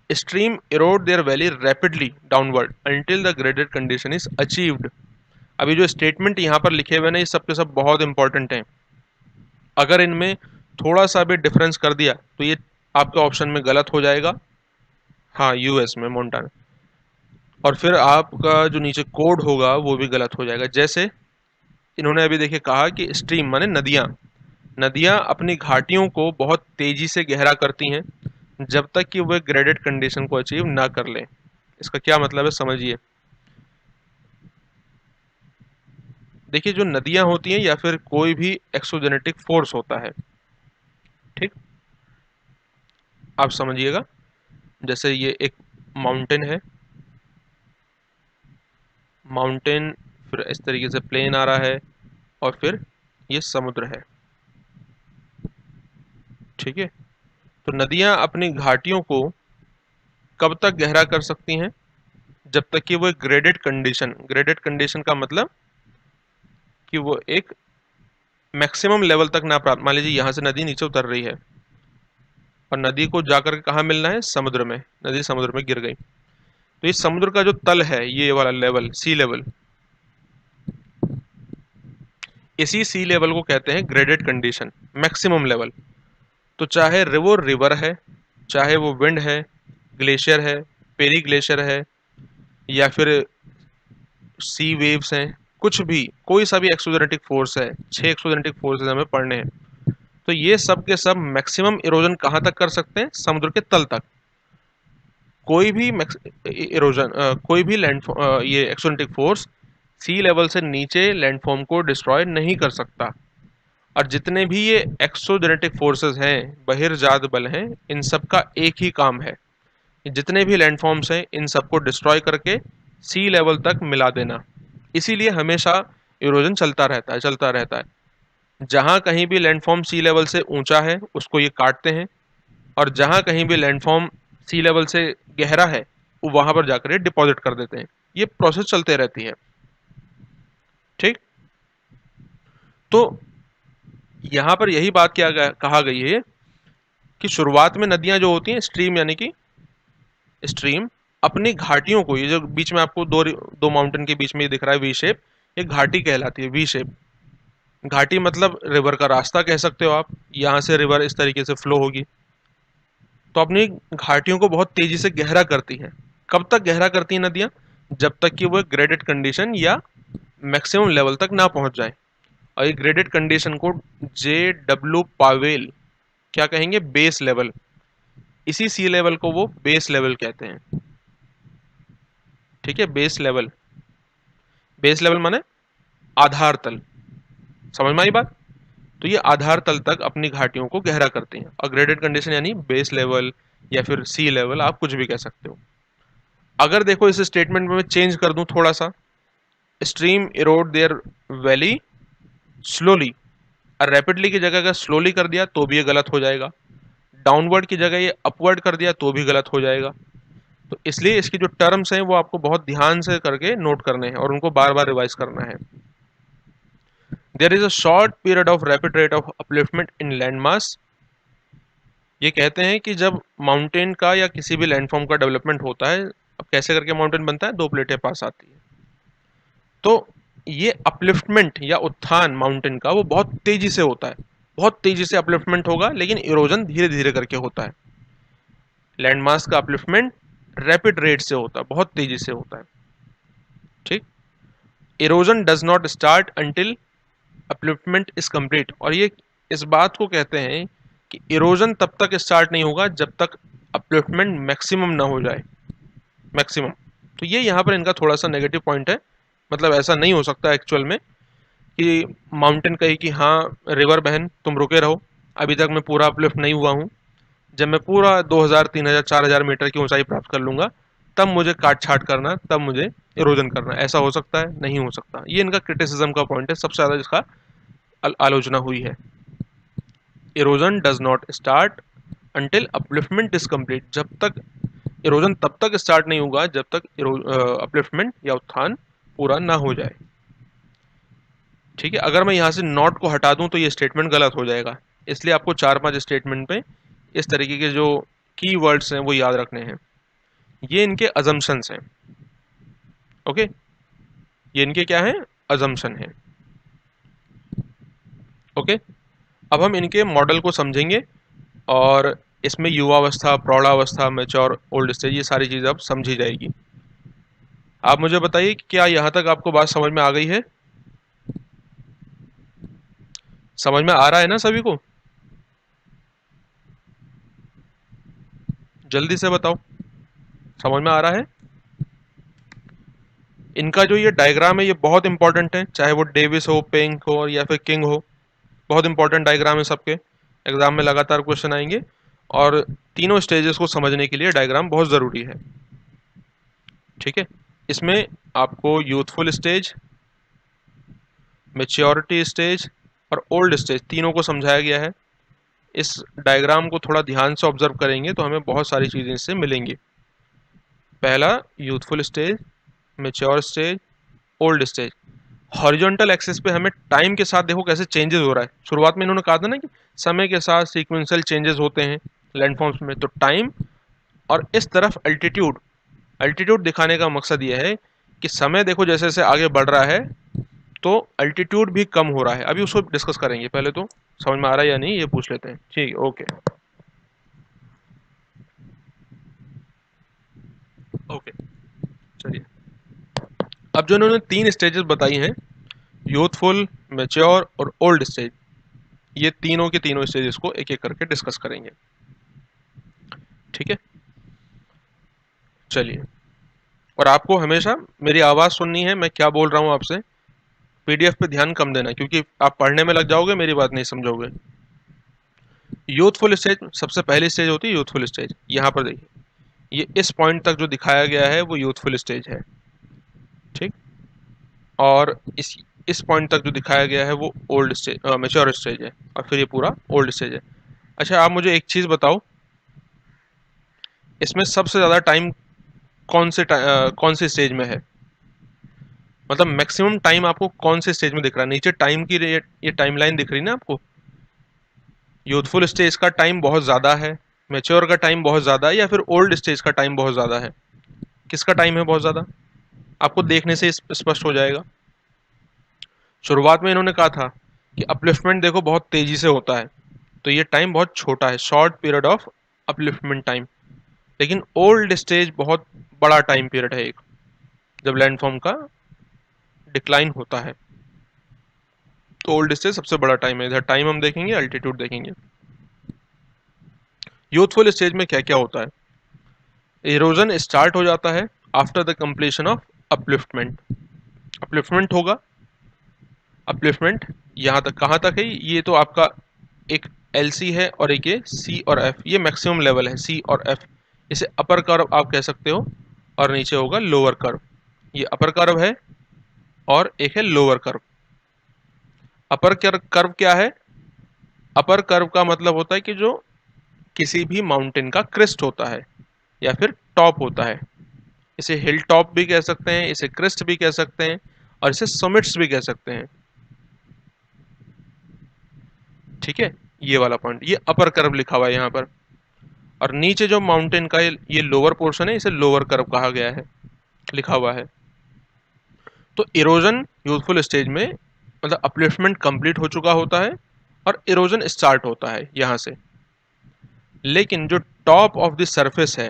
stream erode their valley rapidly downward until the graded condition is achieved. अभी जो स्टेटमेंट यहाँ पर लिखे हुए ना, ये सब के सब बहुत इंपॉर्टेंट हैं। अगर इनमें थोड़ा सा भी डिफरेंस कर दिया तो ये आपके ऑप्शन में गलत हो जाएगा। हाँ, यूएस में मोंटाना। और फिर आपका जो नीचे कोड होगा वो भी गलत हो जाएगा। जैसे इन्होंने अभी देखिए कहा कि स्ट्रीम माने नदियाँ, नदियाँ अपनी घाटियों को बहुत तेजी से गहरा करती हैं जब तक कि वह ग्रेडेड कंडीशन को अचीव ना कर लें। इसका क्या मतलब है समझिए। देखिए, जो नदियाँ होती हैं या फिर कोई भी एक्सोजेनेटिक फोर्स होता है, ठीक, आप समझिएगा। जैसे ये एक माउंटेन है, माउंटेन, फिर इस तरीके से प्लेन आ रहा है, और फिर ये समुद्र है, ठीक है। तो नदियां अपनी घाटियों को कब तक गहरा कर सकती हैं? जब तक कि वो ग्रेडेड कंडीशन, ग्रेडेड कंडीशन का मतलब कि वो एक मैक्सिमम लेवल तक ना प्राप्त, मान लीजिए यहाँ से नदी नीचे उतर रही है और नदी को जाकर के कहाँ मिलना है? समुद्र में। नदी समुद्र में गिर गई तो इस समुद्र का जो तल है, ये वाला लेवल, सी लेवल, इसी सी लेवल को कहते हैं ग्रेडेड कंडीशन, मैक्सिमम लेवल। तो चाहे वो रिवर है, चाहे वो विंड है, ग्लेशियर है, पेरी ग्लेशियर है, या फिर सी वेव्स हैं, कुछ भी, कोई सा भी एक्सोजेनेटिक फोर्स है, 6 एक्सोजेनेटिक फोर्सेस हमें पढ़ने हैं, तो ये सब के सब मैक्सिमम इरोजन कहाँ तक कर सकते हैं? समुद्र के तल तक। कोई भी इरोजन, कोई भी लैंड, ये एक्सोजेनेटिक फोर्स सी लेवल से नीचे लैंडफॉर्म को डिस्ट्रॉय नहीं कर सकता। और जितने भी ये एक्सोजेनेटिक फोर्सेस हैं, बहिर्जात बल हैं, इन सब का एक ही काम है, जितने भी लैंडफॉर्म्स हैं इन सबको डिस्ट्रॉय करके सी लेवल तक मिला देना। इसीलिए हमेशा इरोजन चलता रहता है, चलता रहता है। जहां कहीं भी लैंडफॉर्म सी लेवल से ऊंचा है उसको ये काटते हैं, और जहां कहीं भी लैंडफॉर्म सी लेवल से गहरा है वहां पर जाकर ये डिपॉजिट कर देते हैं। ये प्रोसेस चलते रहती है, ठीक। तो यहां पर यही बात कहा गई है कि शुरुआत में नदियां जो होती हैं, स्ट्रीम यानी कि स्ट्रीम, अपनी घाटियों को, ये जो बीच में आपको दो दो माउंटेन के बीच में ये दिख रहा है वी शेप, ये घाटी कहलाती है, वी शेप। घाटी मतलब रिवर का रास्ता कह सकते हो आप। यहाँ से रिवर इस तरीके से फ्लो होगी, तो अपनी घाटियों को बहुत तेजी से गहरा करती है। कब तक गहरा करती है नदियां? जब तक कि वो ग्रेडेड कंडीशन या मैक्सिमम लेवल तक ना पहुंच जाए। और ये ग्रेडेड कंडीशन को JW पावेल क्या कहेंगे? Base level. इसी सी लेवल को वो बेस लेवल कहते हैं, ठीक है। बेस लेवल, बेस लेवल माने आधार तल, समझ में आई बात? तो ये आधार तल तक अपनी घाटियों को गहरा करती हैं। और ग्रेडेड कंडीशन यानी बेस लेवल या फिर सी लेवल, आप कुछ भी कह सकते हो। अगर देखो इस स्टेटमेंट में मैं चेंज कर दूं थोड़ा सा, stream erode their valley slowly, और रैपिडली की जगह अगर स्लोली कर दिया तो भी ये गलत हो जाएगा। डाउनवर्ड की जगह ये अपवर्ड कर दिया तो भी गलत हो जाएगा। तो इसलिए इसकी जो टर्म्स हैं वो आपको बहुत ध्यान से करके नोट करने हैं और उनको बार बार रिवाइज करना है। There is a short period of rapid rate of upliftment in land mass. ये कहते हैं कि जब माउंटेन का या किसी भी लैंडफॉर्म का डेवलपमेंट होता है, अब कैसे करके माउंटेन बनता है? दो प्लेटें पास आती है, तो ये अपलिफ्टमेंट या उत्थान माउंटेन का वो बहुत तेजी से होता है। बहुत तेजी से अपलिफ्टमेंट होगा, लेकिन इरोजन धीरे धीरे करके होता है। लैंड मास का अपलिफ्टमेंट रैपिड रेट से होता है, बहुत तेजी से होता है, ठीक। Erosion does not start until upliftment is complete. और ये इस बात को कहते हैं कि इरोजन तब तक स्टार्ट नहीं होगा जब तक अपलिफ्टमेंट मैक्सिमम ना हो जाए, मैक्सिमम। तो ये यहाँ पर इनका थोड़ा सा नेगेटिव पॉइंट है। मतलब ऐसा नहीं हो सकता एक्चुअल में कि माउंटेन कहे कि हाँ रिवर बहन तुम रुके रहो, अभी तक मैं पूरा अपलिफ्ट नहीं हुआ हूँ, जब मैं पूरा 2000 3000 4000 मीटर की ऊंचाई प्राप्त कर लूंगा तब मुझे काट छाट करना, तब मुझे इरोजन करना। ऐसा हो सकता है? नहीं हो सकता। ये इनका क्रिटिसिज्म का पॉइंट है, सबसे ज़्यादा जिसका आलोचना हुई है। Erosion does not start until upliftment is complete, जब तक इरोजन तब तक स्टार्ट नहीं होगा जब तक अपलिफ्टमेंट या उत्थान पूरा ना हो जाए। ठीक है, अगर मैं यहाँ से नॉट को हटा दूं तो ये स्टेटमेंट गलत हो जाएगा, इसलिए आपको 4-5 स्टेटमेंट पे इस तरीके के जो की वर्ड्स हैं वो याद रखने हैं। ये इनके अजम्पशंस हैं। ओके, ये इनके क्या हैं, अजम्पशन है। ओके, अब हम इनके मॉडल को समझेंगे और इसमें युवावस्था, प्रौढ़ावस्था, मैच्योर, ओल्ड स्टेज, ये सारी चीज़ अब समझी जाएगी। आप मुझे बताइए कि क्या यहाँ तक आपको बात समझ में आ गई है? समझ में आ रहा है ना सभी को? जल्दी से बताओ, समझ में आ रहा है? इनका जो ये डायग्राम है ये बहुत इंपॉर्टेंट है, चाहे वो डेविस हो, पेंक हो या फिर किंग हो, बहुत इंपॉर्टेंट डायग्राम है सबके। एग्जाम में लगातार क्वेश्चन आएंगे और तीनों स्टेजेस को समझने के लिए डायग्राम बहुत ज़रूरी है। ठीक है, इसमें आपको यूथफुल स्टेज, मैच्योरिटी स्टेज और ओल्ड स्टेज तीनों को समझाया गया है। इस डायग्राम को थोड़ा ध्यान से ऑब्जर्व करेंगे तो हमें बहुत सारी चीज़ें इससे मिलेंगी। पहला youthful stage, mature stage, old stage. Horizontal axis पे हमें टाइम के साथ देखो कैसे चेंजेस हो रहा है। शुरुआत में इन्होंने कहा था ना कि समय के साथ सीक्वेंशियल चेंजेस होते हैं लैंडफॉर्म्स में, तो टाइम और इस तरफ अल्टीट्यूड। अल्टीट्यूड दिखाने का मकसद ये है कि समय देखो जैसे जैसे आगे बढ़ रहा है तो अल्टीट्यूड भी कम हो रहा है। अभी उसको डिस्कस करेंगे, पहले तो समझ में आ रहा है या नहीं ये पूछ लेते हैं। ठीक है, ओके ओके, चलिए। अब जो इन्होंने 3 स्टेजेस बताई हैं, यूथफुल, मैच्योर और ओल्ड स्टेज, ये तीनों के तीनों स्टेजेस को एक एक करके डिस्कस करेंगे। ठीक है, चलिए। और आपको हमेशा मेरी आवाज़ सुननी है, मैं क्या बोल रहा हूँ आपसे। पीडीएफ पे ध्यान कम देना क्योंकि आप पढ़ने में लग जाओगे, मेरी बात नहीं समझोगे। यूथफुल स्टेज सबसे पहली स्टेज होती है, यूथफुल स्टेज। यहाँ पर देखिए, ये इस पॉइंट तक जो दिखाया गया है वो यूथफुल स्टेज है। ठीक, और इस पॉइंट तक जो दिखाया गया है वो ओल्ड स्टेज, मैच्योर स्टेज है, और फिर ये पूरा ओल्ड स्टेज है। अच्छा, आप मुझे एक चीज़ बताओ, इसमें सबसे ज़्यादा टाइम कौन से स्टेज में है? मतलब मैक्सिमम टाइम आपको कौन से स्टेज में दिख रहा है? नीचे टाइम की ये टाइमलाइन दिख रही है ना आपको। यूथफुल स्टेज का टाइम बहुत ज़्यादा है, मैच्योर का टाइम बहुत ज़्यादा है, या फिर ओल्ड स्टेज का टाइम बहुत ज़्यादा है? किसका टाइम है बहुत ज़्यादा? आपको देखने से स्पष्ट हो जाएगा। शुरुआत में इन्होंने कहा था कि अपलिफ्टमेंट देखो बहुत तेज़ी से होता है, तो ये टाइम बहुत छोटा है, short period of upliftment time. लेकिन ओल्ड स्टेज बहुत बड़ा टाइम पीरियड है एक, जब लैंडफॉर्म का डिक्लाइन होता है, तो ओल्ड स्टेज सबसे बड़ा टाइम है। इधर टाइम हम देखेंगे, अल्टीट्यूड देखेंगे। यूथफुल स्टेज में क्या क्या होता है? इरोजन स्टार्ट हो जाता है after the completion of upliftment. Upliftment होगा, अपलिफ्टमेंट यहाँ तक, कहाँ तक है? ये तो आपका एक एल सी है और एक ये सी और एफ, ये मैक्सिमम लेवल है सी और एफ। इसे अपर कर्व आप कह सकते हो, और नीचे होगा लोअर कर्व। ये अपर कर्व है और एक है लोअर कर्व। अपर कर्व क्या है? अपर कर्व का मतलब होता है कि जो किसी भी माउंटेन का क्रेस्ट होता है या फिर टॉप होता है। इसे हिल टॉप भी कह सकते हैं, इसे क्रेस्ट भी कह सकते हैं, और इसे समिट्स भी कह सकते हैं। ठीक है, ये वाला पॉइंट, ये अपर कर्व लिखा हुआ है यहाँ पर। और नीचे जो माउंटेन का ये लोअर पोर्शन है, इसे लोअर कर्व कहा गया है, लिखा हुआ है। तो इरोजन यूथफुल स्टेज में मतलब अपलिफ्टमेंट कंप्लीट हो चुका होता है और इरोजन स्टार्ट होता है यहाँ से। लेकिन जो टॉप ऑफ द सरफेस है,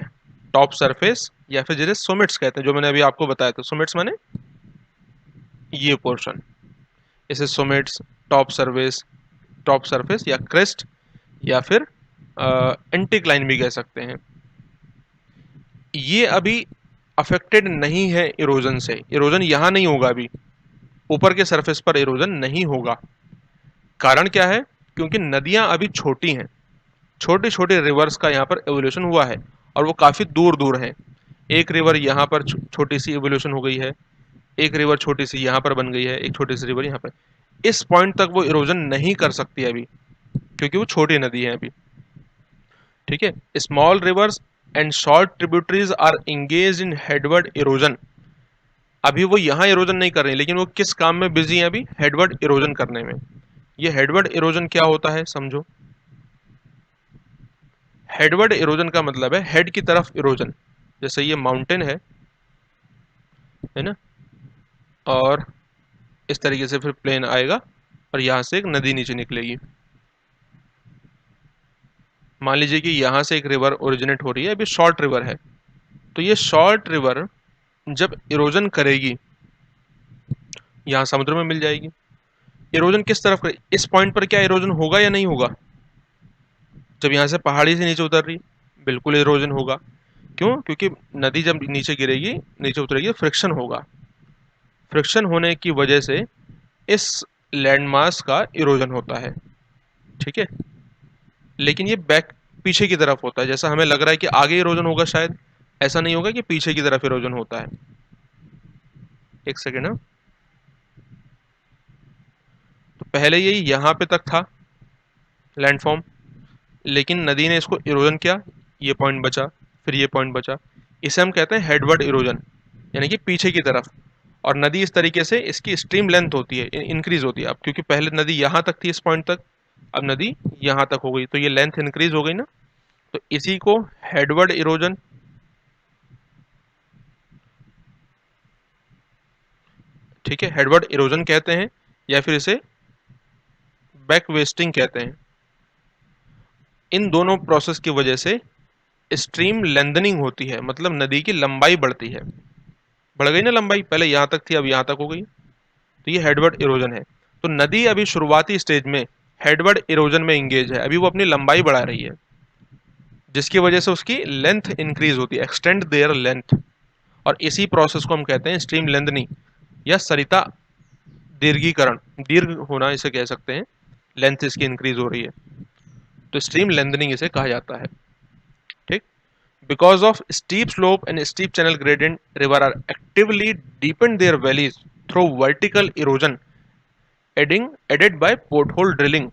टॉप सरफेस या फिर जिसे सुमिट्स कहते हैं, जो मैंने अभी आपको बताया था, सुमिट्स माने ये पोर्शन, इसे सुमिट्स, टॉप सरफेस, टॉप सरफेस या क्रेस्ट या फिर एंटिक्लाइन भी कह सकते हैं। ये अभी अफेक्टेड नहीं है इरोजन से, इरोजन यहाँ नहीं होगा अभी, ऊपर के सरफेस पर इरोजन नहीं होगा। कारण क्या है? क्योंकि नदियां अभी छोटी हैं, छोटे छोटे रिवर्स का यहाँ पर एवोल्यूशन हुआ है, और वो काफ़ी दूर दूर हैं। एक रिवर यहाँ पर छोटी सी एवोल्यूशन हो गई है, एक रिवर छोटी सी यहाँ पर बन गई है, एक छोटी सी रिवर यहाँ पर। इस पॉइंट तक वो इरोजन नहीं कर सकती अभी, क्योंकि वो छोटी नदी है अभी। ठीक है। Small rivers and short tributaries are engage in headward erosion. अभी वो यहाँ इरोजन नहीं कर रही, लेकिन वो किस काम में बिजी है अभी? हेडवर्ड इरोजन करने में। ये हेडवर्ड इरोजन क्या होता है समझो। हेडवर्ड इरोजन का मतलब है हेड की तरफ इरोजन। जैसे ये माउंटेन है ना, और इस तरीके से फिर प्लेन आएगा और यहां से एक नदी नीचे निकलेगी। मान लीजिए कि यहां से एक रिवर ओरिजिनेट हो रही है, अभी शॉर्ट रिवर है, तो ये शॉर्ट रिवर जब इरोजन करेगी यहां समुद्र में मिल जाएगी। इरोजन किस तरफ करे? इस पॉइंट पर क्या इरोजन होगा या नहीं होगा? जब यहां से पहाड़ी से नीचे उतर रही, बिल्कुल इरोजन होगा। क्यों? क्योंकि नदी जब नीचे गिरेगी, नीचे उतरेगी, फ्रिक्शन होगा। फ्रिक्शन होने की वजह से इस लैंडमास का इरोजन होता है। ठीक है। लेकिन ये बैक, पीछे की तरफ होता है। जैसा हमें लग रहा है कि आगे इरोजन होगा, शायद ऐसा नहीं होगा कि पीछे की तरफ इरोजन होता है। एक सेकेंड ना। तो पहले यही यहां पे तक था लैंडफॉर्म, लेकिन नदी ने इसको इरोजन किया, ये पॉइंट बचा, फिर ये पॉइंट बचा। इसे हम कहते हैं हेडवर्ड इरोजन, यानी कि पीछे की तरफ। और नदी इस तरीके से इसकी स्ट्रीम लेंथ होती है, इंक्रीज होती है। अब क्योंकि पहले नदी यहां तक थी, इस पॉइंट तक, अब नदी यहां तक हो गई, तो ये लेंथ इंक्रीज हो गई ना। तो इसी को हेडवर्ड इरोजन, ठीक है, हेडवर्ड इरोजन कहते हैं, या फिर इसे बैक वेस्टिंग कहते हैं। इन दोनों प्रोसेस की वजह से स्ट्रीम लेंथनिंग होती है, मतलब नदी की लंबाई बढ़ती है। बढ़ गई ना लंबाई, पहले यहां तक थी, अब यहां तक हो गई। तो ये हेडवर्ड इरोजन है। तो नदी अभी शुरुआती स्टेज में हेडवर्ड इरोजन में इंगेज है, अभी वो अपनी लंबाई बढ़ा रही है, जिसकी वजह से उसकी लेंथ इंक्रीज होती है, एक्सटेंड देयर लेंथ। और इसी प्रोसेस को हम कहते हैं स्ट्रीम लेंथनिंग या सरिता दीर्घीकरण। दीर्घ होना इसे कह सकते हैं, लेंथ इसकी इंक्रीज हो रही है, तो स्ट्रीम लेंथनिंग इसे कहा जाता है। ठीक। Because of steep slope and steep channel gradient, river are actively deepen their valleys through vertical erosion adding aided by pothole drilling.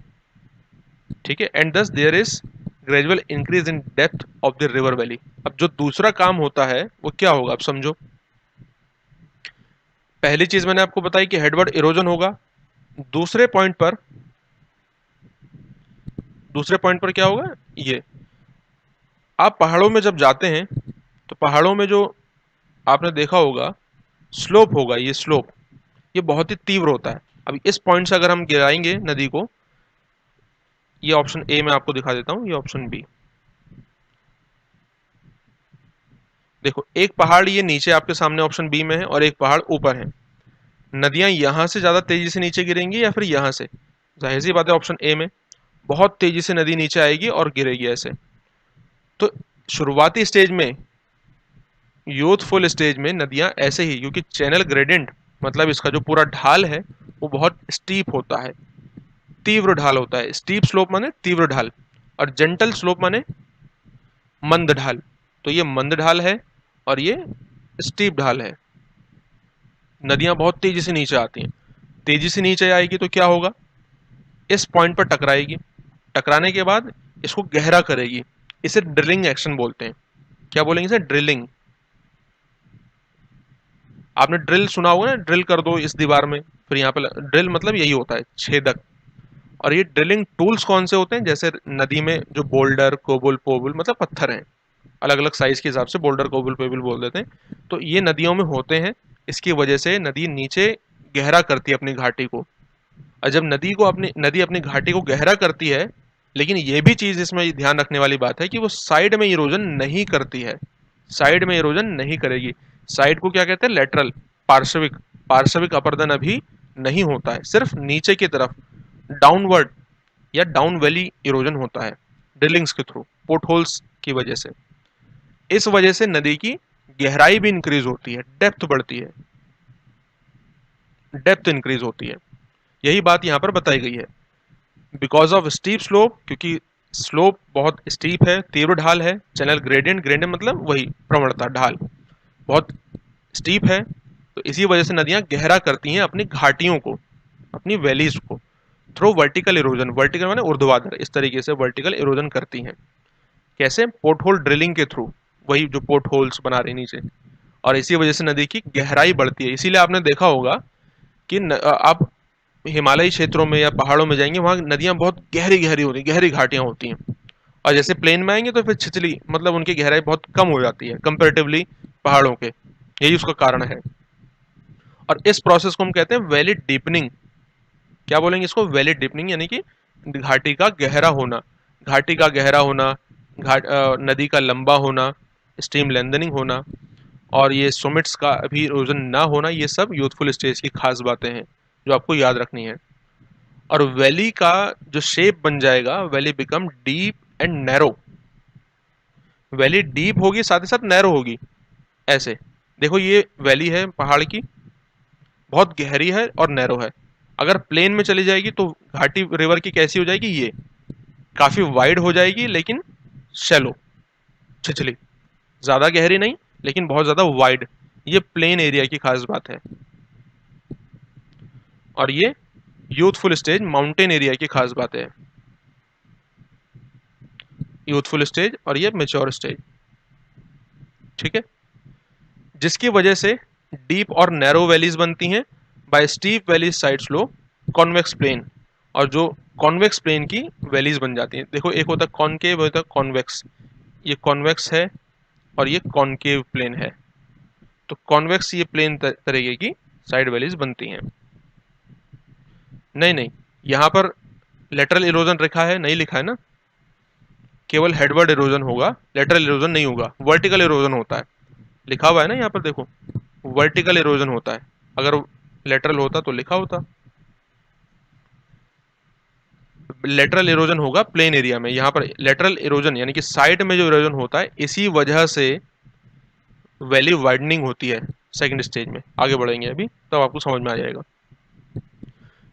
ठीक है। And thus there is gradual increase in depth of the river valley. अब जो दूसरा काम होता है वो क्या होगा, अब समझो। पहली चीज मैंने आपको बताई कि हेडवर्ड इरोजन होगा। दूसरे पॉइंट पर, दूसरे पॉइंट पर क्या होगा? ये आप पहाड़ों में जब जाते हैं तो पहाड़ों में जो आपने देखा होगा स्लोप होगा, ये स्लोप, ये बहुत ही तीव्र होता है। अब इस पॉइंट से अगर हम गिराएंगे नदी को, ये ऑप्शन ए मैं आपको दिखा देता हूं, ये ऑप्शन बी। देखो, एक पहाड़ ये नीचे आपके सामने ऑप्शन बी में है और एक पहाड़ ऊपर है। नदियां यहां से ज्यादा तेजी से नीचे गिरेंगी या फिर यहां से? जाहिर सी बात है ऑप्शन ए में, बहुत तेजी से नदी नीचे आएगी और गिरेगी ऐसे। तो शुरुआती स्टेज में, यूथफुल स्टेज में नदियां ऐसे ही, क्योंकि चैनल ग्रेडियंट मतलब इसका जो पूरा ढाल है वो बहुत स्टीप होता है, तीव्र ढाल होता है। स्टीप स्लोप माने तीव्र ढाल, और जेंटल स्लोप माने मंद ढाल। तो ये मंद ढाल है और ये स्टीप ढाल है। नदियां बहुत तेजी से नीचे आती हैं। तेजी से नीचे आएगी तो क्या होगा? इस पॉइंट पर टकराएगी, टकराने के बाद इसको गहरा करेगी। इसे ड्रिलिंग एक्शन बोलते हैं। क्या बोलेंगे इसे? ड्रिलिंग। आपने ड्रिल सुना होगा ना, ड्रिल कर दो इस दीवार में, फिर यहाँ पे ड्रिल मतलब यही होता है, छेदक। और ये ड्रिलिंग टूल्स कौन से होते हैं? जैसे नदी में जो बोल्डर, कोबुल, पोबुल मतलब पत्थर हैं, अलग अलग साइज के हिसाब से बोल्डर, कोबुल, पेबुल बोल देते हैं। तो ये नदियों में होते हैं। इसकी वजह से नदी नीचे गहरा करती है अपनी घाटी को। और जब नदी अपनी घाटी को गहरा करती है, लेकिन ये भी चीज इसमें ध्यान रखने वाली बात है कि वो साइड में इरोजन नहीं करती है। साइड में इरोजन नहीं करेगी। साइड को क्या कहते हैं? लेटरल, पार्श्विक। पार्श्विक अपरदन अभी नहीं होता है, सिर्फ नीचे की तरफ डाउनवर्ड या डाउन वैली इरोजन होता है ड्रिलिंग्स के थ्रू, पोर्टहोल्स की वजह से। इस वजह से नदी की गहराई भी इंक्रीज होती है, डेप्थ बढ़ती है, डेप्थ इंक्रीज होती है। यही बात यहां पर बताई गई है। बिकॉज ऑफ स्टीप स्लोप, क्योंकि स्लोप बहुत स्टीप है, तीव्र ढाल है। चैनल ग्रेडियंट, ग्रेडियंट मतलब वही प्रवणता, ढाल बहुत स्टीप है, तो इसी वजह से नदियां गहरा करती हैं अपनी घाटियों को, अपनी वैलीज को, थ्रू वर्टिकल इरोजन। वर्टिकल माने ऊर्ध्वाधर, इस तरीके से वर्टिकल इरोजन करती हैं। कैसे? पोर्ट होल ड्रिलिंग के थ्रू, वही जो पोर्ट होल्स बना रहे नीचे, और इसी वजह से नदी की गहराई बढ़ती है। इसीलिए आपने देखा होगा कि आप हिमालयी क्षेत्रों में या पहाड़ों में जाएंगे, वहां नदियां बहुत गहरी गहरी होती हैं, गहरी घाटियां होती हैं। और जैसे प्लेन में आएंगे तो फिर छिछली, मतलब उनकी गहराई बहुत कम हो जाती है कंपेरेटिवली पहाड़ों के। यही उसका कारण है। और इस प्रोसेस को हम कहते हैं वैली डीपनिंग। क्या बोलेंगे इसको? वैली डीपनिंग, यानी कि घाटी का गहरा होना। घाटी का गहरा होना, नदी का लंबा होना, स्ट्रीम लेंथनिंग होना, और ये सुमिट्स का अभी इरोजन ना होना, ये सब यूथफुल स्टेज की खास बातें हैं जो आपको याद रखनी है। और वैली का जो शेप बन जाएगा, valley become deep and narrow. Valley deep होगी, साथ ही साथ नैरो होगी। ऐसे देखो, ये वैली है पहाड़ की, बहुत गहरी है और नैरो है। अगर प्लेन में चली जाएगी तो घाटी रिवर की कैसी हो जाएगी? ये काफी वाइड हो जाएगी, लेकिन शैलो, छिछली, ज्यादा गहरी नहीं लेकिन बहुत ज्यादा वाइड। ये प्लेन एरिया की खास बात है। और ये यूथफुल स्टेज माउंटेन एरिया की खास बात है। यूथफुल स्टेज और ये मेच्योर स्टेज। ठीक है, जिसकी वजह से डीप और नैरो वैलीज बनती हैं, by steep valleys side slow convex plain. और जो कॉन्वेक्स प्लेन की वैलीज बन जाती हैं। देखो, एक होता है कॉनकेव, होता है कॉन्वेक्स। ये कॉन्वेक्स है और ये कॉनकेव प्लेन है। तो कॉन्वेक्स ये प्लेन तरीके की साइड वैलीज बनती हैं। नहीं नहीं, यहाँ पर लेटरल इरोजन लिखा है, नहीं लिखा है ना, केवल हेडवर्ड इरोजन होगा, लेटरल इरोजन नहीं होगा। वर्टिकल इरोजन होता है, लिखा हुआ है ना यहाँ पर, देखो वर्टिकल इरोजन होता है। अगर लेटरल होता तो लिखा होता। लेटरल इरोजन होगा प्लेन एरिया में, यहाँ पर लेटरल इरोजन यानी कि साइड में जो इरोजन होता है, इसी वजह से वैली वाइडनिंग होती है। सेकंड स्टेज में आगे बढ़ेंगे अभी, तब आपको समझ में आ जाएगा।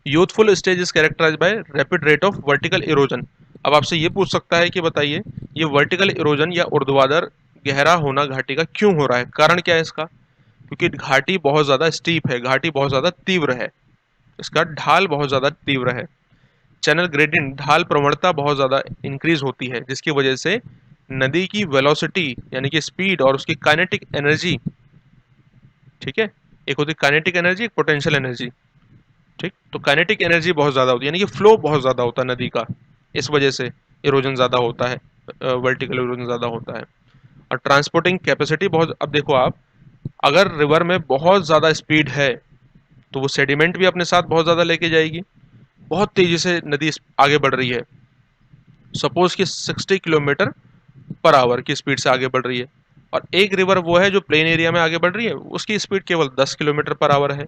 Youthful stage is characterized by rapid rate of vertical erosion. अब आपसे ये पूछ सकता है कि बताइए, ये वर्टिकल इरोजन या ऊर्ध्वाधर गहरा होना घाटी का क्यों हो रहा है? कारण क्या है इसका? क्योंकि घाटी बहुत ज्यादा स्टीप है, घाटी बहुत ज्यादा तीव्र है, इसका ढाल बहुत ज्यादा तीव्र है। चैनल ग्रेडियंट, ढाल प्रवणता बहुत ज्यादा इंक्रीज होती है, जिसकी वजह से नदी की वेलोसिटी यानी कि स्पीड और उसकी काइनेटिक एनर्जी, ठीक है, एक होती है काइनेटिक एनर्जी, एक पोटेंशियल एनर्जी। ठीक, तो काइनेटिक एनर्जी बहुत ज्यादा होती है, यानी कि फ्लो बहुत ज्यादा होता है नदी का, इस वजह से इरोजन ज्यादा होता है, वर्टिकल इरोजन ज्यादा होता है। और ट्रांसपोर्टिंग कैपेसिटी बहुत, अब देखो आप, अगर रिवर में बहुत ज्यादा स्पीड है तो वो सेडिमेंट भी अपने साथ बहुत ज्यादा लेके जाएगी। बहुत तेजी से नदी आगे बढ़ रही है, सपोज कि 60 किलोमीटर पर आवर की स्पीड से आगे बढ़ रही है, और एक रिवर वो है जो प्लेन एरिया में आगे बढ़ रही है, उसकी स्पीड केवल 10 किलोमीटर पर आवर है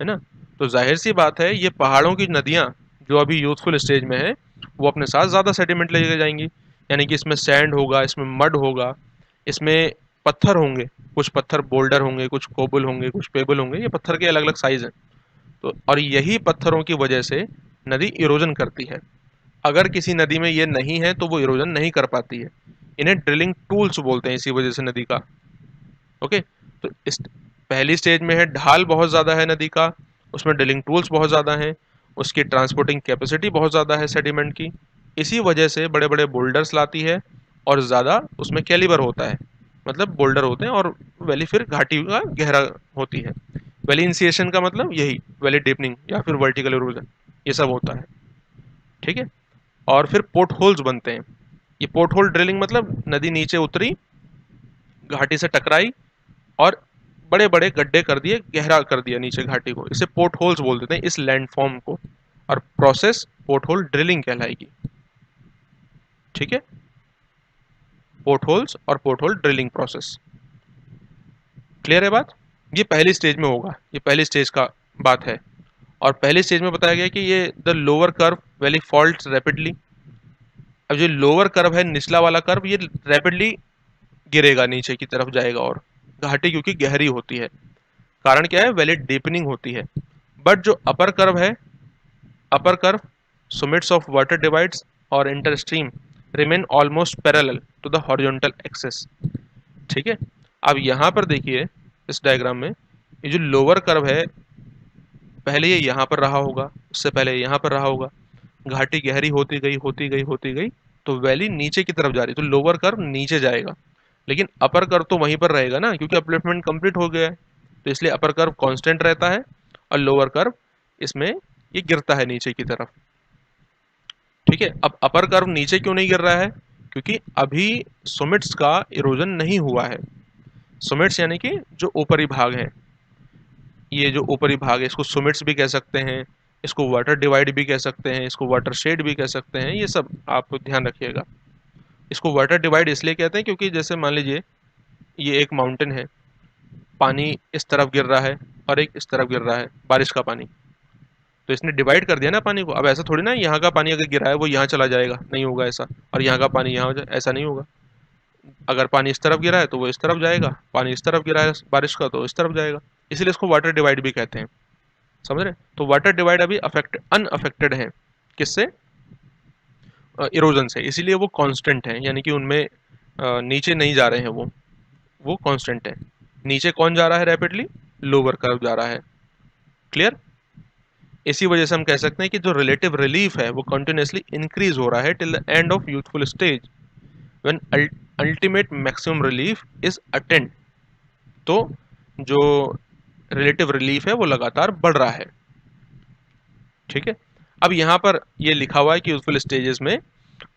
ना। तो जाहिर सी बात है, ये पहाड़ों की नदियां जो अभी यूथफुल स्टेज में है, वो अपने साथ ज़्यादा सेडिमेंट लेके जाएंगी। यानी कि इसमें सैंड होगा, इसमें मड होगा, इसमें पत्थर होंगे, कुछ पत्थर बोल्डर होंगे, कुछ कोबल होंगे, कुछ पेबल होंगे, ये पत्थर के अलग अलग साइज हैं। तो और यही पत्थरों की वजह से नदी इरोजन करती है। अगर किसी नदी में ये नहीं है तो वो इरोजन नहीं कर पाती है। इन्हें ड्रिलिंग टूल्स बोलते हैं इसी वजह से नदी का। ओके, तो इस पहली स्टेज में है ढाल बहुत ज़्यादा है नदी का, उसमें ड्रिलिंग टूल्स बहुत ज़्यादा हैं, उसकी ट्रांसपोर्टिंग कैपेसिटी बहुत ज़्यादा है सेडिमेंट की, इसी वजह से बड़े बड़े बोल्डर्स लाती है, और ज़्यादा उसमें कैलिबर होता है, मतलब बोल्डर होते हैं, और वैली फिर घाटी का गहरा होती है। वैली इनिशिएशन का मतलब यही, वैली डीपनिंग या फिर वर्टिकल इरोजन, ये सब होता है। ठीक है, और फिर पोर्ट होल्स बनते हैं। ये पोर्ट होल ड्रिलिंग मतलब नदी नीचे उतरी, घाटी से टकराई, और बड़े बड़े गड्ढे कर दिए, गहरा कर दिया नीचे घाटी को, इसे पोर्ट होल्स बोल देते हैं इस लैंडफॉर्म को। और प्रोसेस पोर्ट होल ड्रिलिंग कहलाएगी। ठीक है, पोर्ट होल्स और port hole drilling process. Clear है बात? ये पहली स्टेज में होगा, ये पहली स्टेज का बात है। और पहली स्टेज में बताया गया कि ये the lower curve valley fault rapidly. अब जो लोअर कर्व है, निचला वाला कर्व, ये रैपिडली गिरेगा, नीचे की तरफ जाएगा, और घाटी क्योंकि गहरी होती है, कारण क्या है? वैली डीपनिंग होती है। बट जो अपर कर्व है, upper curve summits of water divides और interstream remain almost parallel to the horizontal axis। ठीक है, अब यहाँ पर देखिए इस डायग्राम में, ये जो लोअर कर्व है, पहले ये यहाँ पर रहा होगा, उससे पहले यहाँ पर रहा होगा, घाटी गहरी होती गई होती गई होती गई, तो वैली नीचे की तरफ जा रही है, तो लोअर कर्व नीचे जाएगा, लेकिन अपर कर्व तो वहीं पर रहेगा ना, क्योंकि अपलिफ्टमेंट कंप्लीट हो गया है। तो इसलिए अपर कर्व कांस्टेंट रहता है और लोअर कर्व इसमें ये गिरता है नीचे की तरफ। ठीक है, अब अपर कर्व नीचे क्यों नहीं गिर रहा है? क्योंकि अभी सुमिट्स का इरोजन नहीं हुआ है। सुमिट्स यानी कि जो ऊपरी भाग है, ये जो ऊपरी भाग है इसको सुमिट्स भी कह सकते हैं, इसको वाटर डिवाइड भी कह सकते हैं, इसको वाटर शेड भी कह सकते हैं, ये सब आप ध्यान रखिएगा। इसको वाटर डिवाइड इसलिए कहते हैं क्योंकि जैसे मान लीजिए ये एक माउंटेन है, पानी इस तरफ गिर रहा है और एक इस तरफ गिर रहा है, बारिश का पानी, तो इसने डिवाइड कर दिया ना पानी को। अब ऐसा थोड़ी ना यहाँ का पानी अगर गिरा है वो यहाँ चला जाएगा, नहीं होगा ऐसा, और यहाँ का पानी यहाँ हो जाए, ऐसा नहीं होगा। अगर पानी इस तरफ गिरा है तो वो इस तरफ जाएगा, पानी इस तरफ गिरा है बारिश का तो इस तरफ जाएगा, इसीलिए इसको वाटर डिवाइड भी कहते हैं। समझ रहे? तो वाटर डिवाइड अभी अनअफेक्टेड है, किससे? इरोजन से, इसीलिए वो कांस्टेंट है, यानी कि उनमें नीचे नहीं जा रहे हैं वो कांस्टेंट है। नीचे कौन जा रहा है रैपिडली? लोअर कर्व जा रहा है। क्लियर? इसी वजह से हम कह सकते हैं कि जो रिलेटिव रिलीफ है वो कंटिन्यूसली इंक्रीज हो रहा है till the end of youthful stage when ultimate maximum relief is attend. तो जो रिलेटिव रिलीफ है वो लगातार बढ़ रहा है। ठीक है, अब यहाँ पर ये लिखा हुआ है कि यूथफुल स्टेजेस में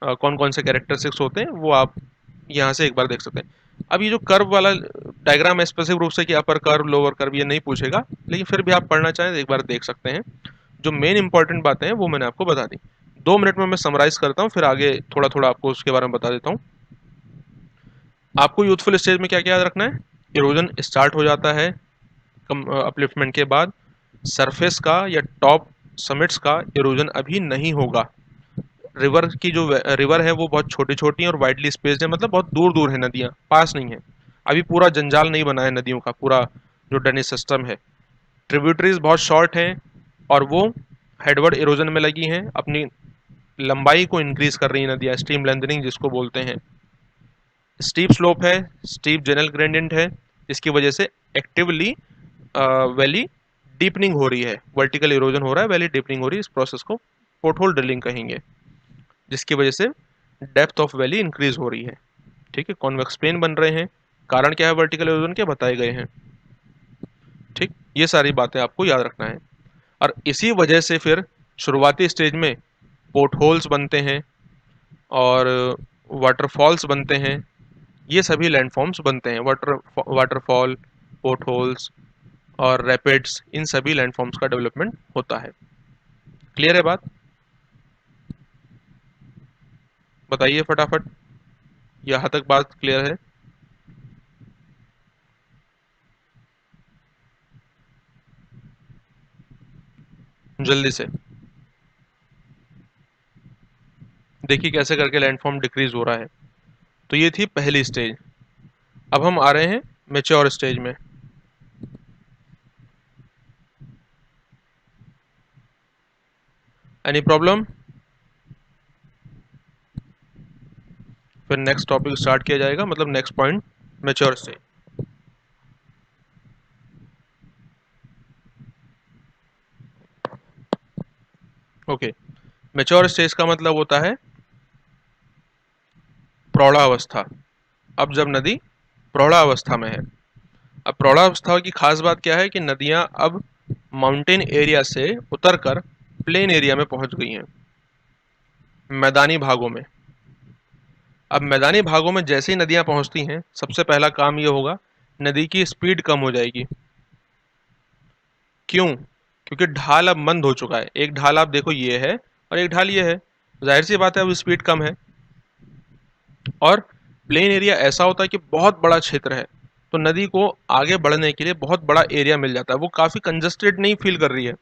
कौन कौन से कैरेक्टरिस्टिक्स होते हैं, वो आप यहाँ से एक बार देख सकते हैं। अब ये जो कर्व वाला डायग्राम है स्पेसिफिक रूप से कि अपर कर्व लोअर कर्व ये नहीं पूछेगा, लेकिन फिर भी आप पढ़ना चाहें तो एक बार देख सकते हैं। जो मेन इंपॉर्टेंट बातें हैं वो मैंने आपको बता दी। 2 मिनट में मैं समराइज करता हूँ, फिर आगे थोड़ा थोड़ा आपको उसके बारे में बता देता हूँ। आपको यूथफुल स्टेज में क्या क्या याद रखना है? इरोजन स्टार्ट हो जाता है अपलिफ्टमेंट के बाद, सरफेस का या टॉप समिट्स का इरोजन अभी नहीं होगा। रिवर की जो रिवर है वो बहुत छोटी छोटी है और वाइडली स्पेस्ड है, मतलब बहुत दूर दूर है, नदियाँ पास नहीं है। अभी पूरा जंजाल नहीं बना है नदियों का, पूरा जो ड्रेनेज सिस्टम है। ट्रिब्यूटरीज बहुत शॉर्ट हैं और वो हेडवर्ड इरोजन में लगी हैं, अपनी लंबाई को इंक्रीज कर रही है नदियाँ, स्ट्रीम लेंथनिंग जिसको बोलते हैं। स्टीप स्लोप है, स्टीप जनरल ग्रेडियंट है, इसकी वजह से एक्टिवली वैली डीपनिंग हो रही है, वर्टिकल इरोजन हो रहा है, वैली डीपनिंग हो रही है। इस प्रोसेस को पोर्टहोल ड्रिलिंग कहेंगे, जिसकी वजह से डेप्थ ऑफ वैली इंक्रीज हो रही है। ठीक है, कॉन्वेक्स प्लेन बन रहे हैं, कारण क्या है वर्टिकल इरोजन के बताए गए हैं। ठीक, ये सारी बातें आपको याद रखना है। और इसी वजह से फिर शुरुआती स्टेज में पोर्टहोल्स बनते हैं और वाटरफॉल्स बनते हैं, ये सभी लैंडफॉर्म्स बनते हैं। वाटरफॉल, पोर्टहोल्स और रैपिड्स, इन सभी लैंडफॉर्म्स का डेवलपमेंट होता है। क्लियर है बात? बताइए फटाफट, यहाँ तक बात क्लियर है? जल्दी से देखिए कैसे करके लैंडफॉर्म डिक्रीज हो रहा है। तो ये थी पहली स्टेज। अब हम आ रहे हैं मैच्योर स्टेज में। Any problem? फिर नेक्स्ट टॉपिक स्टार्ट किया जाएगा, मतलब next point mature stage. Okay, mature stage का मतलब होता है प्रौढ़ावस्था। अब जब नदी प्रौढ़ावस्था में है, अब प्रौढ़ावस्था की खास बात क्या है कि नदियां अब माउंटेन एरिया से उतरकर प्लेन एरिया में पहुंच गई हैं, मैदानी भागों में। अब मैदानी भागों में जैसे ही नदियां पहुंचती हैं, सबसे पहला काम ये होगा, नदी की स्पीड कम हो जाएगी। क्यों? क्योंकि ढाल अब मंद हो चुका है। एक ढाल आप देखो ये है और एक ढाल ये है, जाहिर सी बात है अब स्पीड कम है। और प्लेन एरिया ऐसा होता है कि बहुत बड़ा क्षेत्र है, तो नदी को आगे बढ़ने के लिए बहुत बड़ा एरिया मिल जाता है, वो काफ़ी कंजस्टेड नहीं फील कर रही है।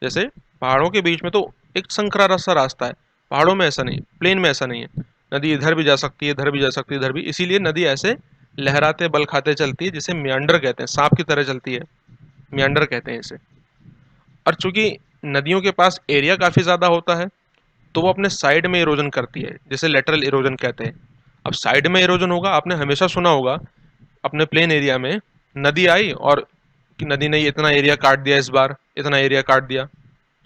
जैसे पहाड़ों के बीच में तो एक संकरा सा रास्ता है, पहाड़ों में ऐसा नहीं, प्लेन में ऐसा नहीं है। नदी इधर भी जा सकती है, इधर भी जा सकती है, इधर भी, इसीलिए नदी ऐसे लहराते बल खाते चलती है, जिसे मियांडर कहते हैं, सांप की तरह चलती है, मियांडर कहते हैं इसे। और चूंकि नदियों के पास एरिया काफ़ी ज़्यादा होता है, तो वो अपने साइड में इरोजन करती है, जिसे लेटरल इरोजन कहते हैं। अब साइड में इरोजन होगा, आपने हमेशा सुना होगा अपने प्लेन एरिया में नदी आई और कि नदी ने इतना एरिया काट दिया, इस बार इतना एरिया काट दिया,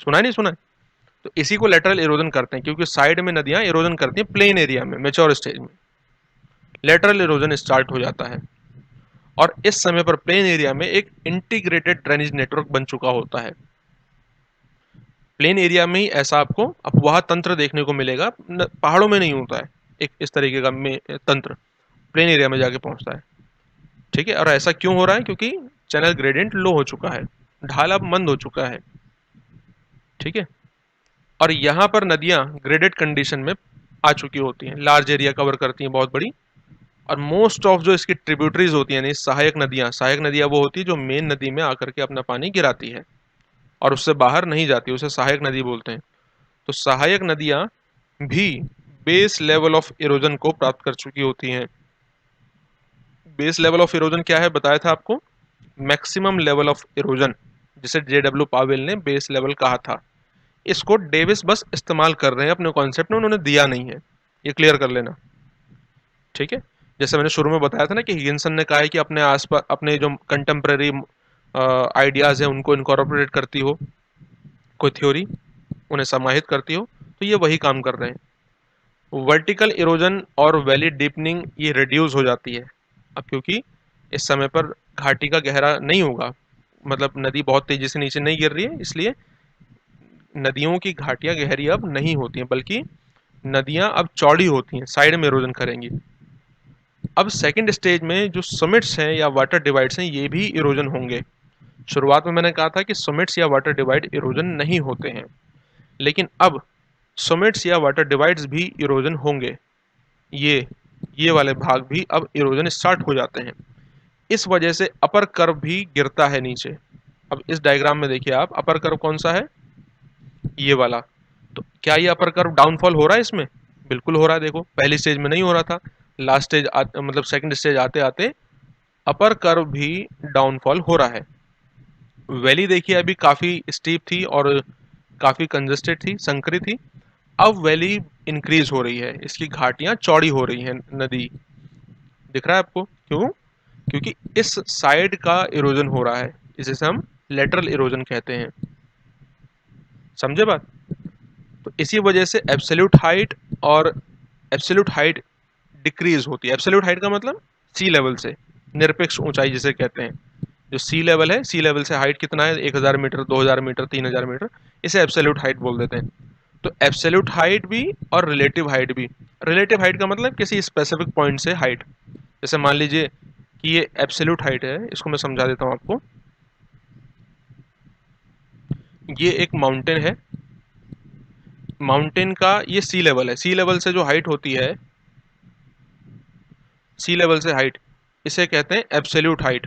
सुना है नहीं सुना है? तो इसी को लेटरल इरोजन करते हैं, क्योंकि साइड में नदियां इरोजन करती हैं प्लेन एरिया में मेच्योर स्टेज में। लेटरल इरोजन स्टार्ट हो जाता है और इस समय पर प्लेन एरिया में एक इंटीग्रेटेड ड्रेनेज नेटवर्क बन चुका होता है। प्लेन एरिया में ही ऐसा आपको अपवाह तंत्र देखने को मिलेगा, पहाड़ों में नहीं होता है एक इस तरीके का में तंत्र, प्लेन एरिया में जाके पहुंचता है। ठीक है, और ऐसा क्यों हो रहा है? क्योंकि चैनल ग्रेडियंट लो हो चुका है, ढाल अब मंद हो चुका है। ठीक है, और यहाँ पर नदियाँ ग्रेडेड कंडीशन में आ चुकी होती हैं, लार्ज एरिया कवर करती हैं, बहुत बड़ी। और मोस्ट ऑफ जो इसकी ट्रिब्यूटरीज होती हैं, यानी सहायक नदियाँ वो होती है जो मेन नदी में आकर के अपना पानी गिराती है और उससे बाहर नहीं जाती, उसे सहायक नदी बोलते हैं। तो सहायक नदियाँ भी बेस लेवल ऑफ इरोजन को प्राप्त कर चुकी होती हैं। बेस लेवल ऑफ इरोजन क्या है बताया था आपको? मैक्सिमम लेवल ऑफ इरोजन, जिसे JW पावेल ने बेस लेवल कहा था। इसको डेविस बस इस्तेमाल कर रहे हैं अपने कॉन्सेप्ट में, उन्होंने दिया नहीं है, ये क्लियर कर लेना। ठीक है, जैसे मैंने शुरू में बताया था ना कि हिगिंसन ने कहा है कि अपने आसपास अपने जो कंटेम्प्रेरी आइडियाज है उनको इनकॉर्पोरेट करती हो कोई थ्योरी, उन्हें समाहित करती हो, तो ये वही काम कर रहे हैं। वर्टिकल इरोजन और वैली डीपनिंग ये रिड्यूस हो जाती है अब, क्योंकि इस समय पर घाटी का गहरा नहीं होगा, मतलब नदी बहुत तेजी से नीचे नहीं गिर रही है, इसलिए नदियों की घाटियां गहरी अब नहीं होती हैं, बल्कि नदियां अब चौड़ी होती हैं, साइड में इरोजन करेंगी। अब सेकंड स्टेज में जो समिट्स हैं या वाटर डिवाइड्स हैं, ये भी इरोजन होंगे। शुरुआत में मैंने कहा था कि समिट्स या वाटर डिवाइड इरोजन नहीं होते हैं, लेकिन अब समिट्स या वाटर डिवाइड्स भी इरोजन होंगे। ये वाले भाग भी अब इरोजन स्टार्ट हो जाते हैं। इस वजह से अपर कर्व भी गिरता है नीचे। अब इस डायग्राम में देखिए आप, अपर कर्व कौन सा है? ये वाला। तो क्या ये अपर कर्व डाउनफॉल हो रहा है इसमें? बिल्कुल हो रहा है। देखो, पहली स्टेज में नहीं हो रहा था, लास्ट स्टेज मतलब सेकंड स्टेज आते आते अपर कर्व भी डाउनफॉल हो रहा है। वैली देखिए अभी काफी स्टीप थी और काफी कंजेस्टेड थी, संकरी थी। अब वैली इंक्रीज हो रही है, इसकी घाटियां चौड़ी हो रही हैं। नदी दिख रहा है आपको? क्यों? क्योंकि इस साइड का इरोजन हो रहा है, इसे हम लेटरल इरोजन कहते हैं। समझे बात? तो इसी वजह से एब्सोल्यूट हाइट डिक्रीज होती है। एब्सोल्यूट हाइट का मतलब सी लेवल से, निरपेक्ष ऊंचाई जिसे कहते हैं। जो सी लेवल है, सी लेवल से हाइट कितना है? 1000 मीटर, 2000 मीटर, 3000 मीटर, इसे एब्सोल्यूट हाइट बोल देते हैं। तो एब्सोल्यूट हाइट भी और रिलेटिव हाइट भी। रिलेटिव हाइट का मतलब किसी स्पेसिफिक पॉइंट से हाइट। जैसे मान लीजिए कि ये एब्सोल्यूट हाइट है, इसको मैं समझा देता हूं आपको। ये एक माउंटेन है, माउंटेन का ये सी लेवल है। सी लेवल से जो हाइट होती है, सी लेवल से हाइट, इसे कहते हैं एब्सोल्यूट हाइट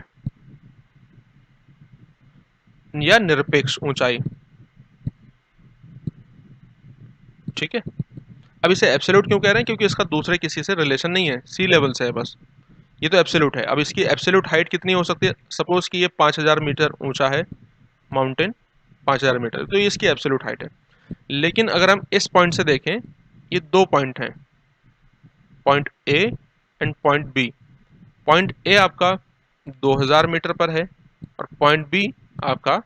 या निरपेक्ष ऊंचाई। ठीक है, अब इसे एब्सोल्यूट क्यों कह रहे हैं? क्योंकि इसका दूसरे किसी से रिलेशन नहीं है, सी लेवल से है बस। ये तो एब्सोल्यूट है। अब इसकी एब्सोल्यूट हाइट कितनी हो सकती है? सपोज कि ये 5000 मीटर ऊंचा है माउंटेन, 5000 मीटर, तो ये इसकी एब्सोल्यूट हाइट है। लेकिन अगर हम इस पॉइंट से देखें, ये दो पॉइंट हैं, point A and point B. Point A आपका 2000 मीटर पर है और पॉइंट बी आपका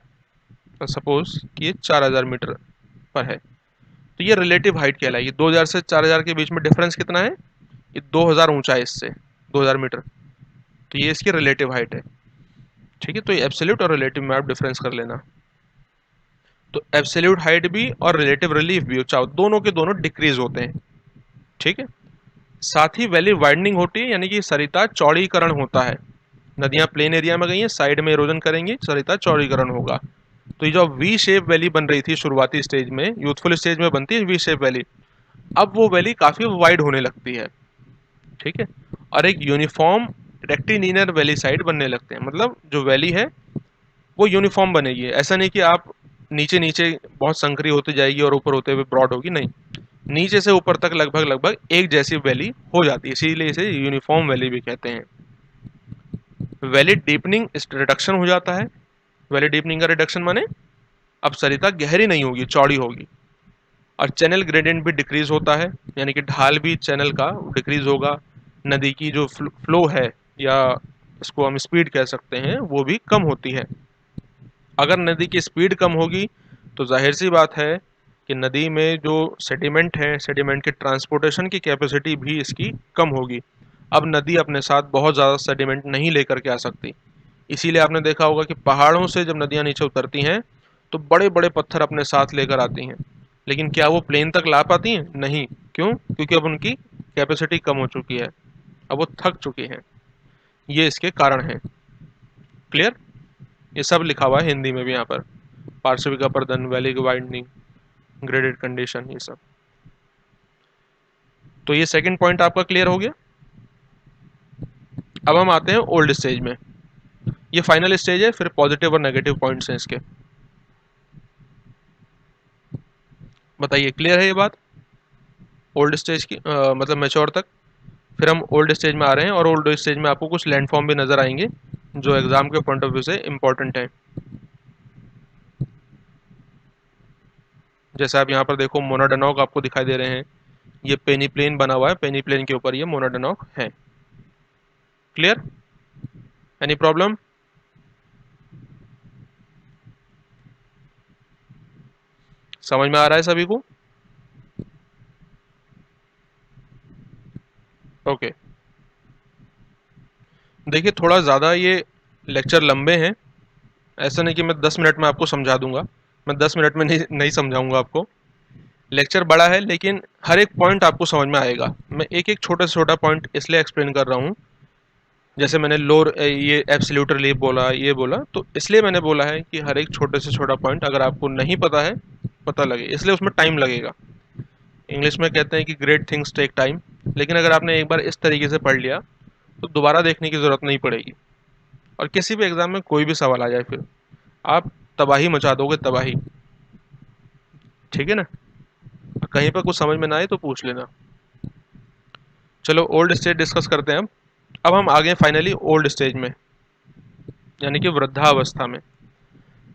सपोज कि ये 4000 मीटर पर है। तो ये रिलेटिव हाइट कहलाएगी। 2000 से 4000 के बीच में डिफरेंस कितना है? ये 2000 ऊंचा है इससे, 2000 मीटर, तो ये इसकी रिलेटिव हाइट है। ठीक है, तो ये एब्सोल्यूट और रिलेटिव में आप डिफरेंस कर लेना। तो एब्सोल्यूट हाइट भी और रिलेटिव रिलीफ भी, चाहो दोनों के दोनों डिक्रीज होते हैं। ठीक है, साथ ही वैली वाइडनिंग होती है, यानी कि सरिता चौड़ीकरण होता है। नदियां प्लेन एरिया में गई हैं, साइड में इरोजन करेंगी, सरिता चौड़ीकरण होगा। तो ये जो वी शेप वैली बन रही थी शुरुआती स्टेज में, यूथफुल स्टेज में बनती है वी शेप वैली, अब वो वैली काफी वाइड होने लगती है। ठीक है, और एक यूनिफॉर्म रेक्टिलिनियर वैली साइड बनने लगते हैं। मतलब जो वैली है वो यूनिफॉर्म बनेगी, ऐसा नहीं कि आप नीचे नीचे बहुत संकरी होती जाएगी और ऊपर होते हुए ब्रॉड होगी, नहीं, नीचे से ऊपर तक लगभग लगभग एक जैसी वैली हो जाती है, इसीलिए इसे यूनिफॉर्म वैली भी कहते हैं। वैली डीपनिंग रिडक्शन हो जाता है। वैली डीपनिंग का रिडक्शन माने अब सरिता गहरी नहीं होगी, चौड़ी होगी। और चैनल ग्रेडियंट भी डिक्रीज होता है, यानी कि ढाल भी चैनल का डिक्रीज होगा। नदी की जो फ्लो है, या इसको हम स्पीड कह सकते हैं, वो भी कम होती है। अगर नदी की स्पीड कम होगी तो जाहिर सी बात है कि नदी में जो सेडिमेंट है, सेडिमेंट के ट्रांसपोर्टेशन की कैपेसिटी भी इसकी कम होगी। अब नदी अपने साथ बहुत ज़्यादा सेडिमेंट नहीं लेकर के आ सकती। इसीलिए आपने देखा होगा कि पहाड़ों से जब नदियाँ नीचे उतरती हैं तो बड़े बड़े पत्थर अपने साथ लेकर आती हैं, लेकिन क्या वो प्लेन तक ला पाती हैं? नहीं। क्यों? क्योंकि अब उनकी कैपेसिटी कम हो चुकी है, अब वो थक चुकी हैं। ये इसके कारण हैं। क्लियर? ये सब लिखा हुआ है हिंदी में भी यहाँ पर, पार्श्विक अपर्दन, वैली वाइडनिंग, ग्रेडेड कंडीशन, ये सब। तो ये सेकंड पॉइंट आपका क्लियर हो गया। अब हम आते हैं ओल्ड स्टेज में। ये फाइनल स्टेज है, फिर पॉजिटिव और नेगेटिव पॉइंट्स हैं इसके। बताइए, क्लियर है ये बात? ओल्ड स्टेज की मतलब मैच्योर तक। फिर हम ओल्ड स्टेज में आ रहे हैं, और ओल्ड स्टेज में आपको कुछ लैंडफॉर्म भी नजर आएंगे जो एग्जाम के पॉइंट ऑफ व्यू से इंपॉर्टेंट है। जैसे आप यहाँ पर देखो, मोनाडनॉक आपको दिखाई दे रहे हैं। ये पेनीप्लेन बना हुआ है, पेनीप्लेन के ऊपर ये मोनाडनॉक है। क्लियर? Any problem? समझ में आ रहा है सभी को? ओके। देखिए, थोड़ा ज़्यादा ये लेक्चर लंबे हैं। ऐसा नहीं कि मैं 10 मिनट में आपको समझा दूंगा, मैं 10 मिनट में नहीं समझाऊंगा आपको। लेक्चर बड़ा है, लेकिन हर एक पॉइंट आपको समझ में आएगा। मैं एक एक छोटा से छोटा पॉइंट इसलिए एक्सप्लेन कर रहा हूँ। जैसे मैंने लोअर ये एब्सोल्यूट रिलीफ बोला, ये बोला, तो इसलिए मैंने बोला है कि हर एक छोटे से छोटा पॉइंट अगर आपको नहीं पता है, पता लगे, इसलिए उसमें टाइम लगेगा। इंग्लिश में कहते हैं कि ग्रेट थिंग्स टेक टाइम। लेकिन अगर आपने एक बार इस तरीके से पढ़ लिया तो दोबारा देखने की ज़रूरत नहीं पड़ेगी। और किसी भी एग्जाम में कोई भी सवाल आ जाए, फिर आप तबाही मचा दोगे, तबाही। ठीक है ना? कहीं पर कुछ समझ में ना आए तो पूछ लेना। चलो ओल्ड स्टेज डिस्कस करते हैं अब हम आगे फाइनली ओल्ड स्टेज में, यानी कि वृद्धावस्था में।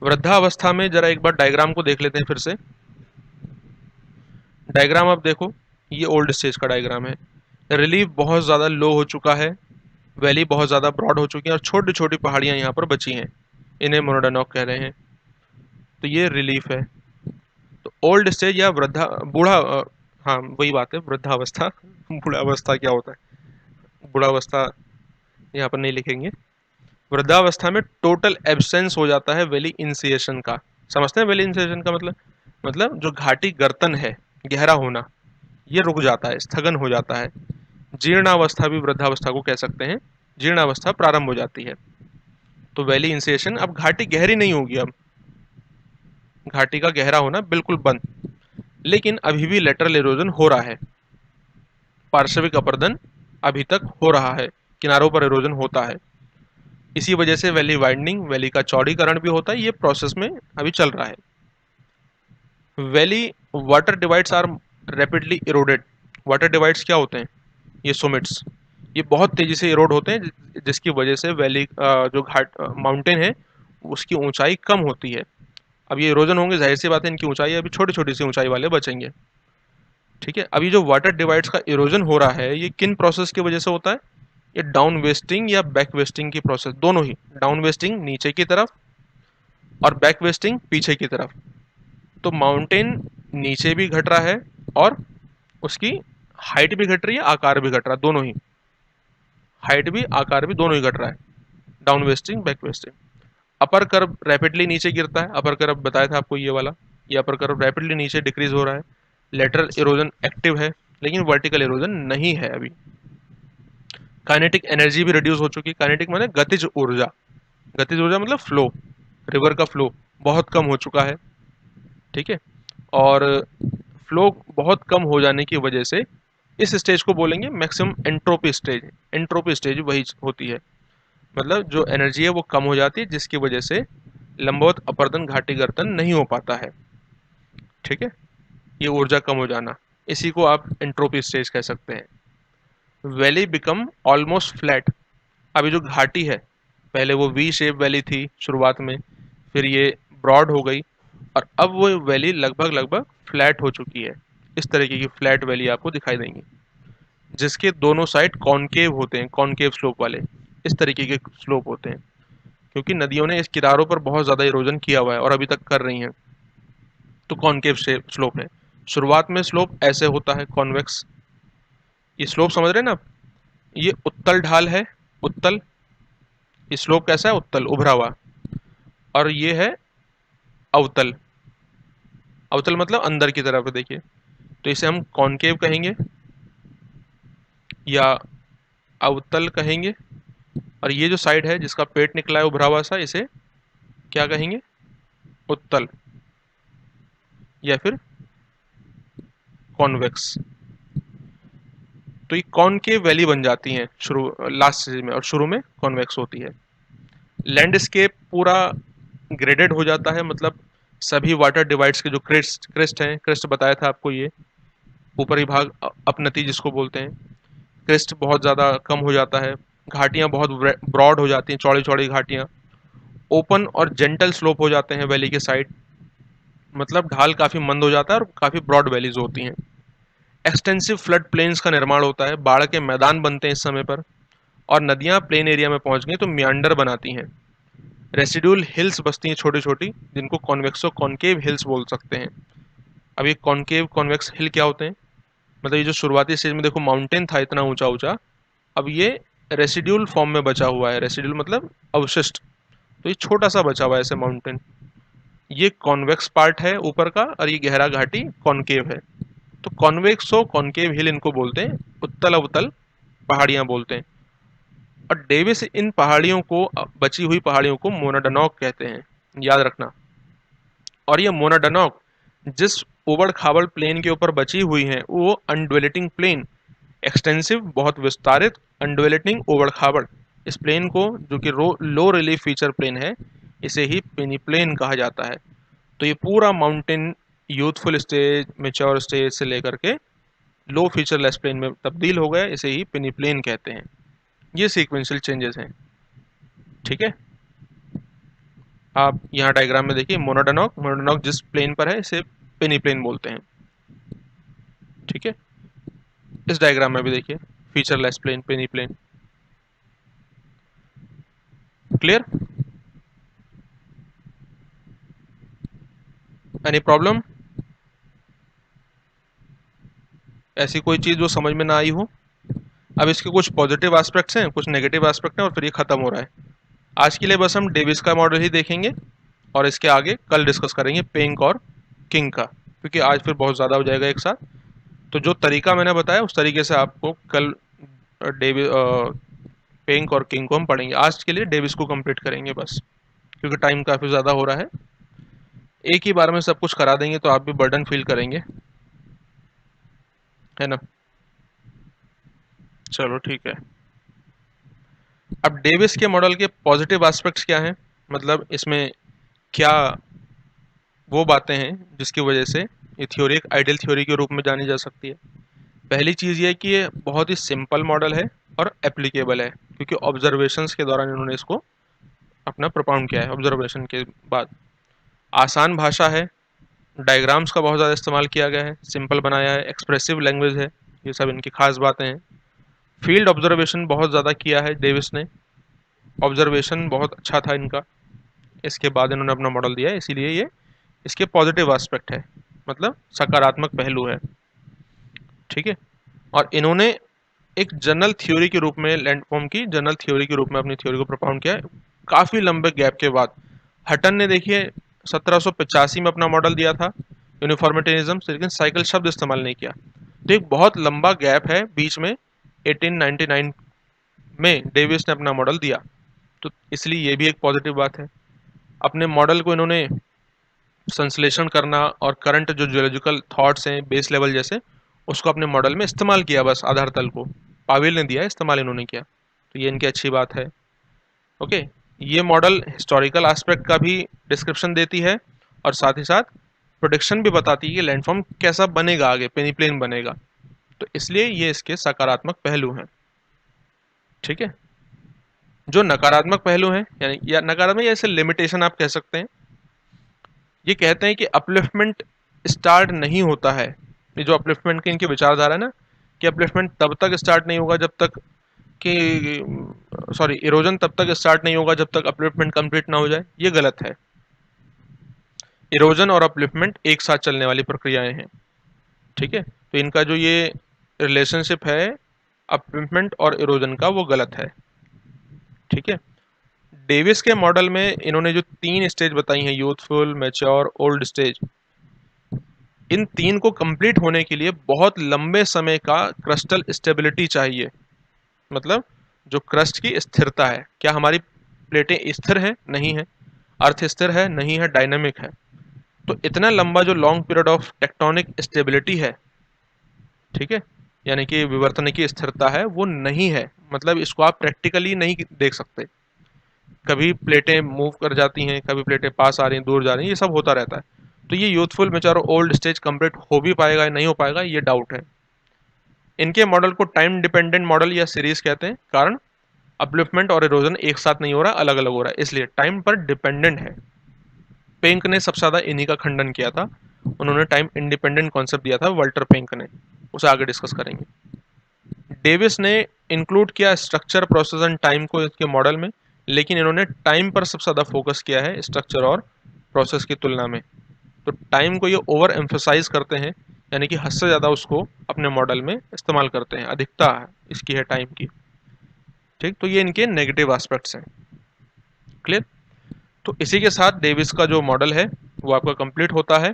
वृद्धावस्था में जरा एक बार डायग्राम को देख लेते हैं फिर से। डायग्राम आप देखो, ये ओल्ड स्टेज का डायग्राम है। रिलीफ बहुत ज़्यादा लो हो चुका है, वैली बहुत ज़्यादा ब्रॉड हो चुकी है, और छोटी छोटी पहाड़ियाँ यहाँ पर बची हैं। इन्हें मोनोडोनॉक कह रहे हैं। तो ये रिलीफ है। तो ओल्ड स्टेज या वृद्धा, बूढ़ा, हाँ वही बात है, वृद्धावस्था। बूढ़ावस्था क्या होता है? बूढ़ावस्था यहाँ पर नहीं लिखेंगे। वृद्धावस्था में टोटल एब्सेंस हो जाता है वैली इनिशिएशन का। समझते हैं वैली इनिशिएशन का मतलब जो घाटी गर्तन है, गहरा होना, ये रुक जाता है, स्थगन हो जाता है। जीर्णावस्था भी वृद्धावस्था को कह सकते हैं। जीर्णावस्था प्रारंभ हो जाती है। तो वैली इनिशिएशन, अब घाटी गहरी नहीं होगी, अब घाटी का गहरा होना बिल्कुल बंद। लेकिन अभी भी लेटरल इरोजन हो रहा है, पार्श्विक अपर्दन अभी तक हो रहा है, किनारों पर इरोजन होता है। इसी वजह से वैली वाइडनिंग, वैली का चौड़ीकरण भी होता है, ये प्रोसेस में अभी चल रहा है। Valley water divides are rapidly eroded. Water divides क्या होते हैं? ये सुमिट्स, ये बहुत तेजी से इरोड होते हैं, जिसकी वजह से वैली जो घाट माउंटेन है उसकी ऊंचाई कम होती है। अब ये इरोजन होंगे, जाहिर सी बात है इनकी ऊंचाई अभी छोटी छोटी सी ऊंचाई वाले बचेंगे। ठीक है? अभी जो वाटर डिवाइड्स का इरोजन हो रहा है, ये किन प्रोसेस की वजह से होता है? ये डाउन वेस्टिंग या बैक वेस्टिंग की प्रोसेस, दोनों ही। डाउन वेस्टिंग नीचे की तरफ, और बैक वेस्टिंग पीछे की तरफ। तो माउंटेन नीचे भी घट रहा है, और उसकी हाइट भी घट रही है, आकार भी घट रहा है, दोनों ही। हाइट भी, आकार भी, दोनों ही घट रहा है। Down wasting, back wasting. Upper curve rapidly नीचे गिरता है, अपर कर्व बताया था आपको, ये वाला। ये अपर कर्व रैपिडली नीचे डिक्रीज हो रहा है। लेटरल इरोजन एक्टिव है, लेकिन वर्टिकल इरोजन नहीं है अभी। काइनेटिक एनर्जी भी रिड्यूस हो चुकी है। काइनेटिक माने गतिज ऊर्जा, गतिज ऊर्जा मतलब फ्लो, रिवर का फ्लो बहुत कम हो चुका है। ठीक है? और फ्लो बहुत कम हो जाने की वजह से इस स्टेज को बोलेंगे maximum entropy stage. Entropy stage वही होती है, मतलब जो एनर्जी है वो कम हो जाती है, जिसकी वजह से लंबवत अपर्दन घाटी गर्तन नहीं हो पाता है। ठीक है? ये ऊर्जा कम हो जाना, इसी को आप एंट्रोपी स्टेज कह सकते हैं। Valley become almost flat. अभी जो घाटी है, पहले वो वी शेप वैली थी शुरुआत में, फिर ये ब्रॉड हो गई, और अब वो वैली लगभग लगभग फ्लैट हो चुकी है। इस तरीके की फ्लैट वैली आपको दिखाई देंगी, जिसके दोनों साइड कॉनकेव होते हैं, कॉनकेव स्लोप वाले। इस तरीके के स्लोप होते हैं, क्योंकि नदियों ने इस किनारों पर बहुत ज़्यादा इरोजन किया हुआ है और अभी तक कर रही हैं। तो कॉनकेव स्लोप है। शुरुआत में स्लोप ऐसे होता है कॉन्वेक्स, ये स्लोप समझ रहे हैं ना आप? ये उत्तल ढाल है, उत्तल, ये स्लोप कैसा है? उत्तल, उभरा हुआ। और ये है अवतल, अवतल मतलब अंदर की तरफ है, देखिए। तो इसे हम कॉनकेव कहेंगे या अवतल कहेंगे। और ये जो साइड है जिसका पेट निकला है उभरा हुआ सा, इसे क्या कहेंगे? उत्तल या फिर कॉन्वेक्स। तो ये कॉनकेव वैली बन जाती हैं शुरू, लास्ट स्टेज में, और शुरू में कॉन्वेक्स होती है। लैंडस्केप पूरा ग्रेडेड हो जाता है, मतलब सभी वाटर डिवाइड्स के जो क्रेस्ट क्रेस्ट हैं, क्रेस्ट बताया था आपको, ये ऊपरी भाग अपनति जिसको बोलते हैं, क्रेस्ट बहुत ज़्यादा कम हो जाता है, घाटियाँ बहुत ब्रॉड हो जाती हैं, चौड़ी चौड़ी घाटियाँ, ओपन और जेंटल स्लोप हो जाते हैं वैली के साइड, मतलब ढाल काफ़ी मंद हो जाता है और काफ़ी ब्रॉड वैलीज होती हैं। एक्सटेंसिव फ्लड प्लेन्स का निर्माण होता है, बाढ़ के मैदान बनते हैं इस समय पर, और नदियाँ प्लेन एरिया में पहुंच गई तो मियांडर बनाती हैं। रेसिड्यूल हिल्स बसती हैं छोटी छोटी, जिनको कॉन्वेक्सो कॉनकेव हिल्स बोल सकते हैं। अब ये कॉनकेव कॉन्वेक्स हिल क्या होते हैं? मतलब ये जो शुरुआती स्टेज में देखो माउंटेन था इतना ऊंचा ऊंचा, अब ये रेसिड्यूल फॉर्म में बचा हुआ है। रेसिड्यूल मतलब अवशिष्ट, तो ये छोटा सा बचा हुआ है ऐसे माउंटेन। ये कॉन्वेक्स पार्ट है ऊपर का, और ये गहरा घाटी कॉनकेव है। तो कॉन्वेक्स हो कॉनकेव हिल इनको बोलते हैं, उत्तल अवतल पहाड़ियां बोलते हैं। और डेविस इन पहाड़ियों को, बची हुई पहाड़ियों को मोनाडनॉक कहते हैं, याद रखना। और ये मोनाडनॉक जिस उबड़ खाबड़ प्लेन के ऊपर बची हुई हैं वो अनड्वेलेटिंग प्लेन, एक्सटेंसिव बहुत विस्तारित, अनड्वेलेटिंग उबड़ खाबड़, इस प्लेन को जो कि लो रिलीफ फीचर प्लेन है, इसे ही पेनी प्लेन कहा जाता है। तो ये पूरा mountain youthful stage, mature stage से लेकर के लो फीचरलेस प्लेन में तब्दील हो गया, इसे ही पेनी प्लेन कहते हैं। ये सीक्वेंशियल चेंजेस हैं, ठीक है। आप यहाँ डायग्राम में देखिए, मोनाडनॉक, मोनाडनॉक जिस प्लेन पर है इसे पेनी प्लेन बोलते हैं, ठीक है। इस डायग्राम में भी देखिए, फीचरलेस प्लेन, पेनी प्लेन, क्लियर? Any problem? ऐसी कोई चीज़ जो समझ में ना आई हो? अब इसके कुछ पॉजिटिव एस्पेक्ट्स हैं, कुछ नेगेटिव एस्पेक्ट हैं, और फिर ये खत्म हो रहा है। आज के लिए बस हम डेविस का मॉडल ही देखेंगे, और इसके आगे कल डिस्कस करेंगे पेंक और किंग का, क्योंकि आज फिर बहुत ज़्यादा हो जाएगा एक साथ। तो जो तरीका मैंने बताया उस तरीके से आपको कल डेविस, पेंक और किंग को हम पढ़ेंगे। आज के लिए डेविस को कंप्लीट करेंगे बस, क्योंकि टाइम काफ़ी ज़्यादा हो रहा है। एक ही बार में सब कुछ करा देंगे तो आप भी बर्डन फील करेंगे, है ना? चलो ठीक है। अब डेविस के मॉडल के पॉजिटिव एस्पेक्ट्स क्या हैं, मतलब इसमें क्या वो बातें हैं जिसकी वजह से ये थ्योरी एक आइडियल थ्योरी के रूप में जानी जा सकती है। पहली चीज़ ये है कि ये बहुत ही सिंपल मॉडल है और एप्लीकेबल है, क्योंकि ऑब्जर्वेशंस के दौरान इन्होंने इसको अपना प्रोपाउंड किया है। ऑब्जर्वेशन के बाद आसान भाषा है, डायग्राम्स का बहुत ज़्यादा इस्तेमाल किया गया है, सिंपल बनाया है, एक्सप्रेसिव लैंग्वेज है, ये सब इनकी खास बातें हैं। फील्ड ऑब्जर्वेशन बहुत ज़्यादा किया है डेविस ने, ऑब्जर्वेशन बहुत अच्छा था इनका, इसके बाद इन्होंने अपना मॉडल दिया है, इसीलिए ये इसके पॉजिटिव एस्पेक्ट है, मतलब सकारात्मक पहलू है, ठीक है। और इन्होंने एक जनरल थ्योरी के रूप में, लैंडफॉर्म की जनरल थ्योरी के रूप में अपनी थ्योरी को प्रोपाउंड किया है, काफ़ी लंबे गैप के बाद। हटन ने देखिए 1785 में अपना मॉडल दिया था यूनिफॉर्मिटेरिज्म से, लेकिन साइकिल शब्द इस्तेमाल नहीं किया। तो एक बहुत लंबा गैप है बीच में, 1899 में डेविस ने अपना मॉडल दिया, तो इसलिए ये भी एक पॉजिटिव बात है। अपने मॉडल को इन्होंने संश्लेषण करना और करंट जो जियोलॉजिकल थॉट्स हैं बेस लेवल जैसे, उसको अपने मॉडल में इस्तेमाल किया, बस आधार तल को पावेल ने दिया, इस्तेमाल इन्होंने किया, तो ये इनकी अच्छी बात है। ओके, ये मॉडल हिस्टोरिकल एस्पेक्ट का भी डिस्क्रिप्शन देती है, और साथ ही साथ प्रोडिक्शन भी बताती है कि लैंडफॉर्म कैसा बनेगा आगे, पेनीप्लेन बनेगा, तो इसलिए ये इसके सकारात्मक पहलू हैं, ठीक है। जो नकारात्मक पहलू हैं, यानी या नकारात्मक या इसे लिमिटेशन आप कह सकते हैं, ये कहते हैं कि अपलिफ्टमेंट स्टार्ट नहीं होता है। ये जो अपलिफ्टमेंट की इनकी विचारधारा है ना, कि अपलिफ्टमेंट तब तक स्टार्ट नहीं होगा जब तक कि, सॉरी, इरोजन तब तक स्टार्ट नहीं होगा जब तक अपलिफ्टमेंट कंप्लीट ना हो जाए, ये गलत है। इरोजन और अपलिफ्टमेंट एक साथ चलने वाली प्रक्रियाएं हैं। ठीक है, तो इनका जो ये रिलेशनशिप है अपलिफ्टमेंट और इरोजन का, वो गलत है। ठीक है, डेविस के मॉडल में इन्होंने जो 3 स्टेज बताई हैं, यूथफुल, मैच्योर, ओल्ड स्टेज, इन 3 को कंप्लीट होने के लिए बहुत लंबे समय का क्रस्टल स्टेबिलिटी चाहिए। मतलब जो क्रस्ट की स्थिरता है, क्या हमारी प्लेटें स्थिर हैं? नहीं है। अर्थ स्थिर है? नहीं है, डायनामिक है। तो इतना लंबा जो long period of tectonic stability है, ठीक है, यानी कि विवर्तन की स्थिरता है, वो नहीं है। मतलब इसको आप प्रैक्टिकली नहीं देख सकते। कभी प्लेटें मूव कर जाती हैं, कभी प्लेटें पास आ रही हैं, दूर जा रही हैं, ये सब होता रहता है। तो ये youthful, mature, old stage complete हो भी पाएगा या नहीं हो पाएगा, ये डाउट है। इनके मॉडल को टाइम डिपेंडेंट मॉडल या सीरीज कहते हैं, कारण अपलिफ्टमेंट और इरोजन एक साथ नहीं हो रहा, अलग अलग हो रहा है, इसलिए टाइम पर डिपेंडेंट है। पेंक ने सबसे ज्यादा इन्हीं का खंडन किया था। उन्होंने टाइम इंडिपेंडेंट कॉन्सेप्ट दिया था, वाल्टर पेंक ने। उसे आगे डिस्कस करेंगे। डेविस ने इंक्लूड किया स्ट्रक्चर, प्रोसेस एंड टाइम को इसके मॉडल में, लेकिन इन्होंने टाइम पर सबसे ज़्यादा फोकस किया है स्ट्रक्चर और प्रोसेस की तुलना में। तो टाइम को ये ओवर एम्फोसाइज करते हैं, यानी कि हद से ज़्यादा उसको अपने मॉडल में इस्तेमाल करते हैं, अधिकता है इसकी है टाइम की। ठीक, तो ये इनके नेगेटिव एस्पेक्ट्स हैं। क्लियर? तो इसी के साथ डेविस का जो मॉडल है वो आपका कंप्लीट होता है,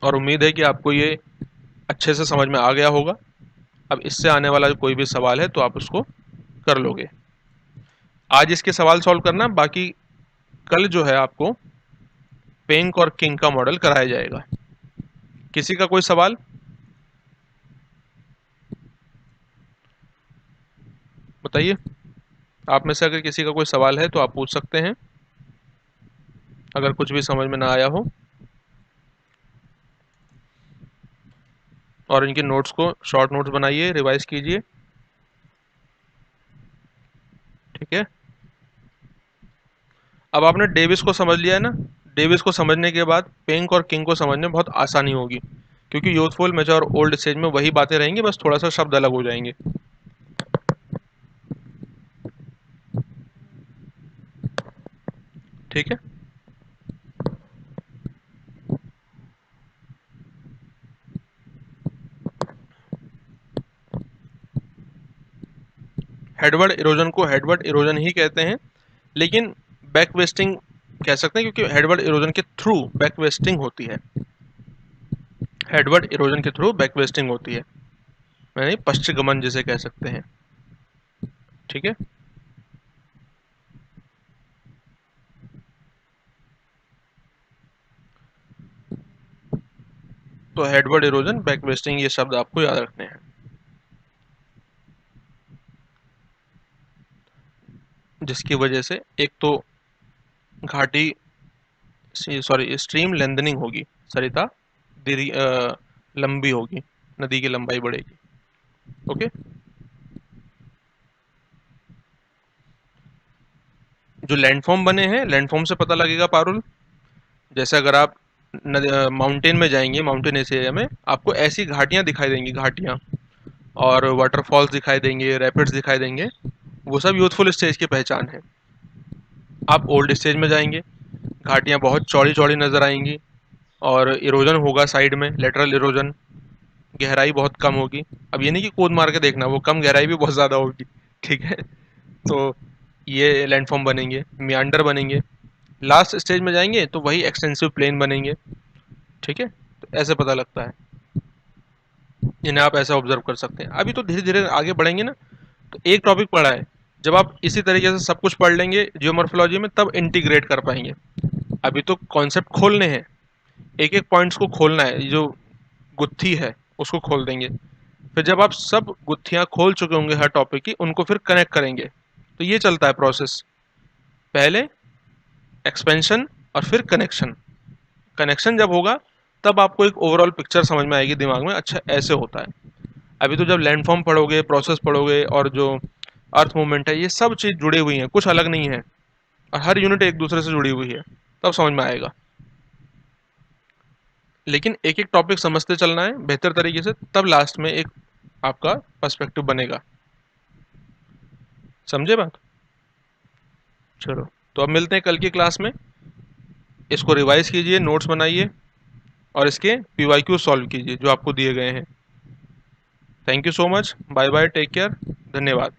और उम्मीद है कि आपको ये अच्छे से समझ में आ गया होगा। अब इससे आने वाला कोई भी सवाल है तो आप उसको कर लोगे। आज इसके सवाल सॉल्व करना, बाकी कल जो है आपको पेंक और किंग का मॉडल कराया जाएगा। किसी का कोई सवाल? बताइए, आप में से अगर किसी का कोई सवाल है तो आप पूछ सकते हैं, अगर कुछ भी समझ में ना आया हो। और इनके नोट्स को, शॉर्ट नोट्स बनाइए, रिवाइज कीजिए। ठीक है, अब आपने डेविस को समझ लिया है ना। डेविस को समझने के बाद पेंक और किंग को समझने में बहुत आसानी होगी, क्योंकि यूथफुल, मैच्योर, ओल्ड स्टेज में वही बातें रहेंगी, बस थोड़ा सा शब्द अलग हो जाएंगे। ठीक है, हेडवर्ड इरोजन को हेडवर्ड इरोजन ही कहते हैं, लेकिन बैक वेस्टिंग कह सकते हैं, क्योंकि हेडवर्ड इरोजन के थ्रू बैक वेस्टिंग होती है। हेडवर्ड इरोजन के थ्रू बैक वेस्टिंग होती है, यानी पश्चगमन जिसे कह सकते हैं। ठीक है, तो हेडवर्ड इरोजन, बैक वेस्टिंग, ये शब्द आपको याद रखने हैं। जिसकी वजह से एक तो घाटी, सॉरी, स्ट्रीम लेंथनिंग होगी, सरिता लंबी होगी, नदी की लंबाई बढ़ेगी। ओके, जो लैंडफॉर्म बने हैं, लैंडफॉर्म से पता लगेगा पारुल। जैसे अगर आप माउंटेन में जाएंगे, माउंटेनस एरिया में आपको ऐसी घाटियां दिखाई देंगी, घाटियां और वाटरफॉल्स दिखाई देंगे, रैपिड्स दिखाई देंगे, वो सब यूथफुल स्टेज की पहचान है। आप ओल्ड स्टेज में जाएंगे, घाटियां बहुत चौड़ी चौड़ी नजर आएंगी, और इरोजन होगा साइड में, लेटरल इरोजन, गहराई बहुत कम होगी। अब ये नहीं कि कूद मार के देखना, वो कम गहराई भी बहुत ज़्यादा होगी। ठीक है, तो ये लैंडफॉर्म बनेंगे, मियांडर बनेंगे। लास्ट स्टेज में जाएंगे तो वही एक्सटेंसिव प्लेन बनेंगे। ठीक है, तो ऐसे पता लगता है, इन्हें आप ऐसा ऑब्जर्व कर सकते हैं। अभी तो धीरे धीरे आगे बढ़ेंगे ना, तो एक टॉपिक पढ़ा है, जब आप इसी तरीके से सब कुछ पढ़ लेंगे जियोमॉर्फोलॉजी में, तब इंटीग्रेट कर पाएंगे। अभी तो कॉन्सेप्ट खोलने हैं, एक एक पॉइंट्स को खोलना है, जो गुत्थी है उसको खोल देंगे। फिर जब आप सब गुत्थियां खोल चुके होंगे हर टॉपिक की, उनको फिर कनेक्ट करेंगे। तो ये चलता है प्रोसेस, पहले एक्सपेंशन और फिर कनेक्शन। कनेक्शन जब होगा तब आपको एक ओवरऑल पिक्चर समझ में आएगी दिमाग में, अच्छा ऐसे होता है। अभी तो जब लैंडफॉर्म पढ़ोगे, प्रोसेस पढ़ोगे, और जो अर्थ मूवमेंट है, ये सब चीज़ जुड़ी हुई है, कुछ अलग नहीं है, और हर यूनिट एक दूसरे से जुड़ी हुई है, तब समझ में आएगा। लेकिन एक एक टॉपिक समझते चलना है बेहतर तरीके से, तब लास्ट में एक आपका पर्सपेक्टिव बनेगा। समझे बात? चलो, तो अब मिलते हैं कल की क्लास में। इसको रिवाइज कीजिए, नोट्स बनाइए और इसके PYQ सॉल्व कीजिए जो आपको दिए गए हैं। Thank you so much, bye bye, take care, धन्यवाद।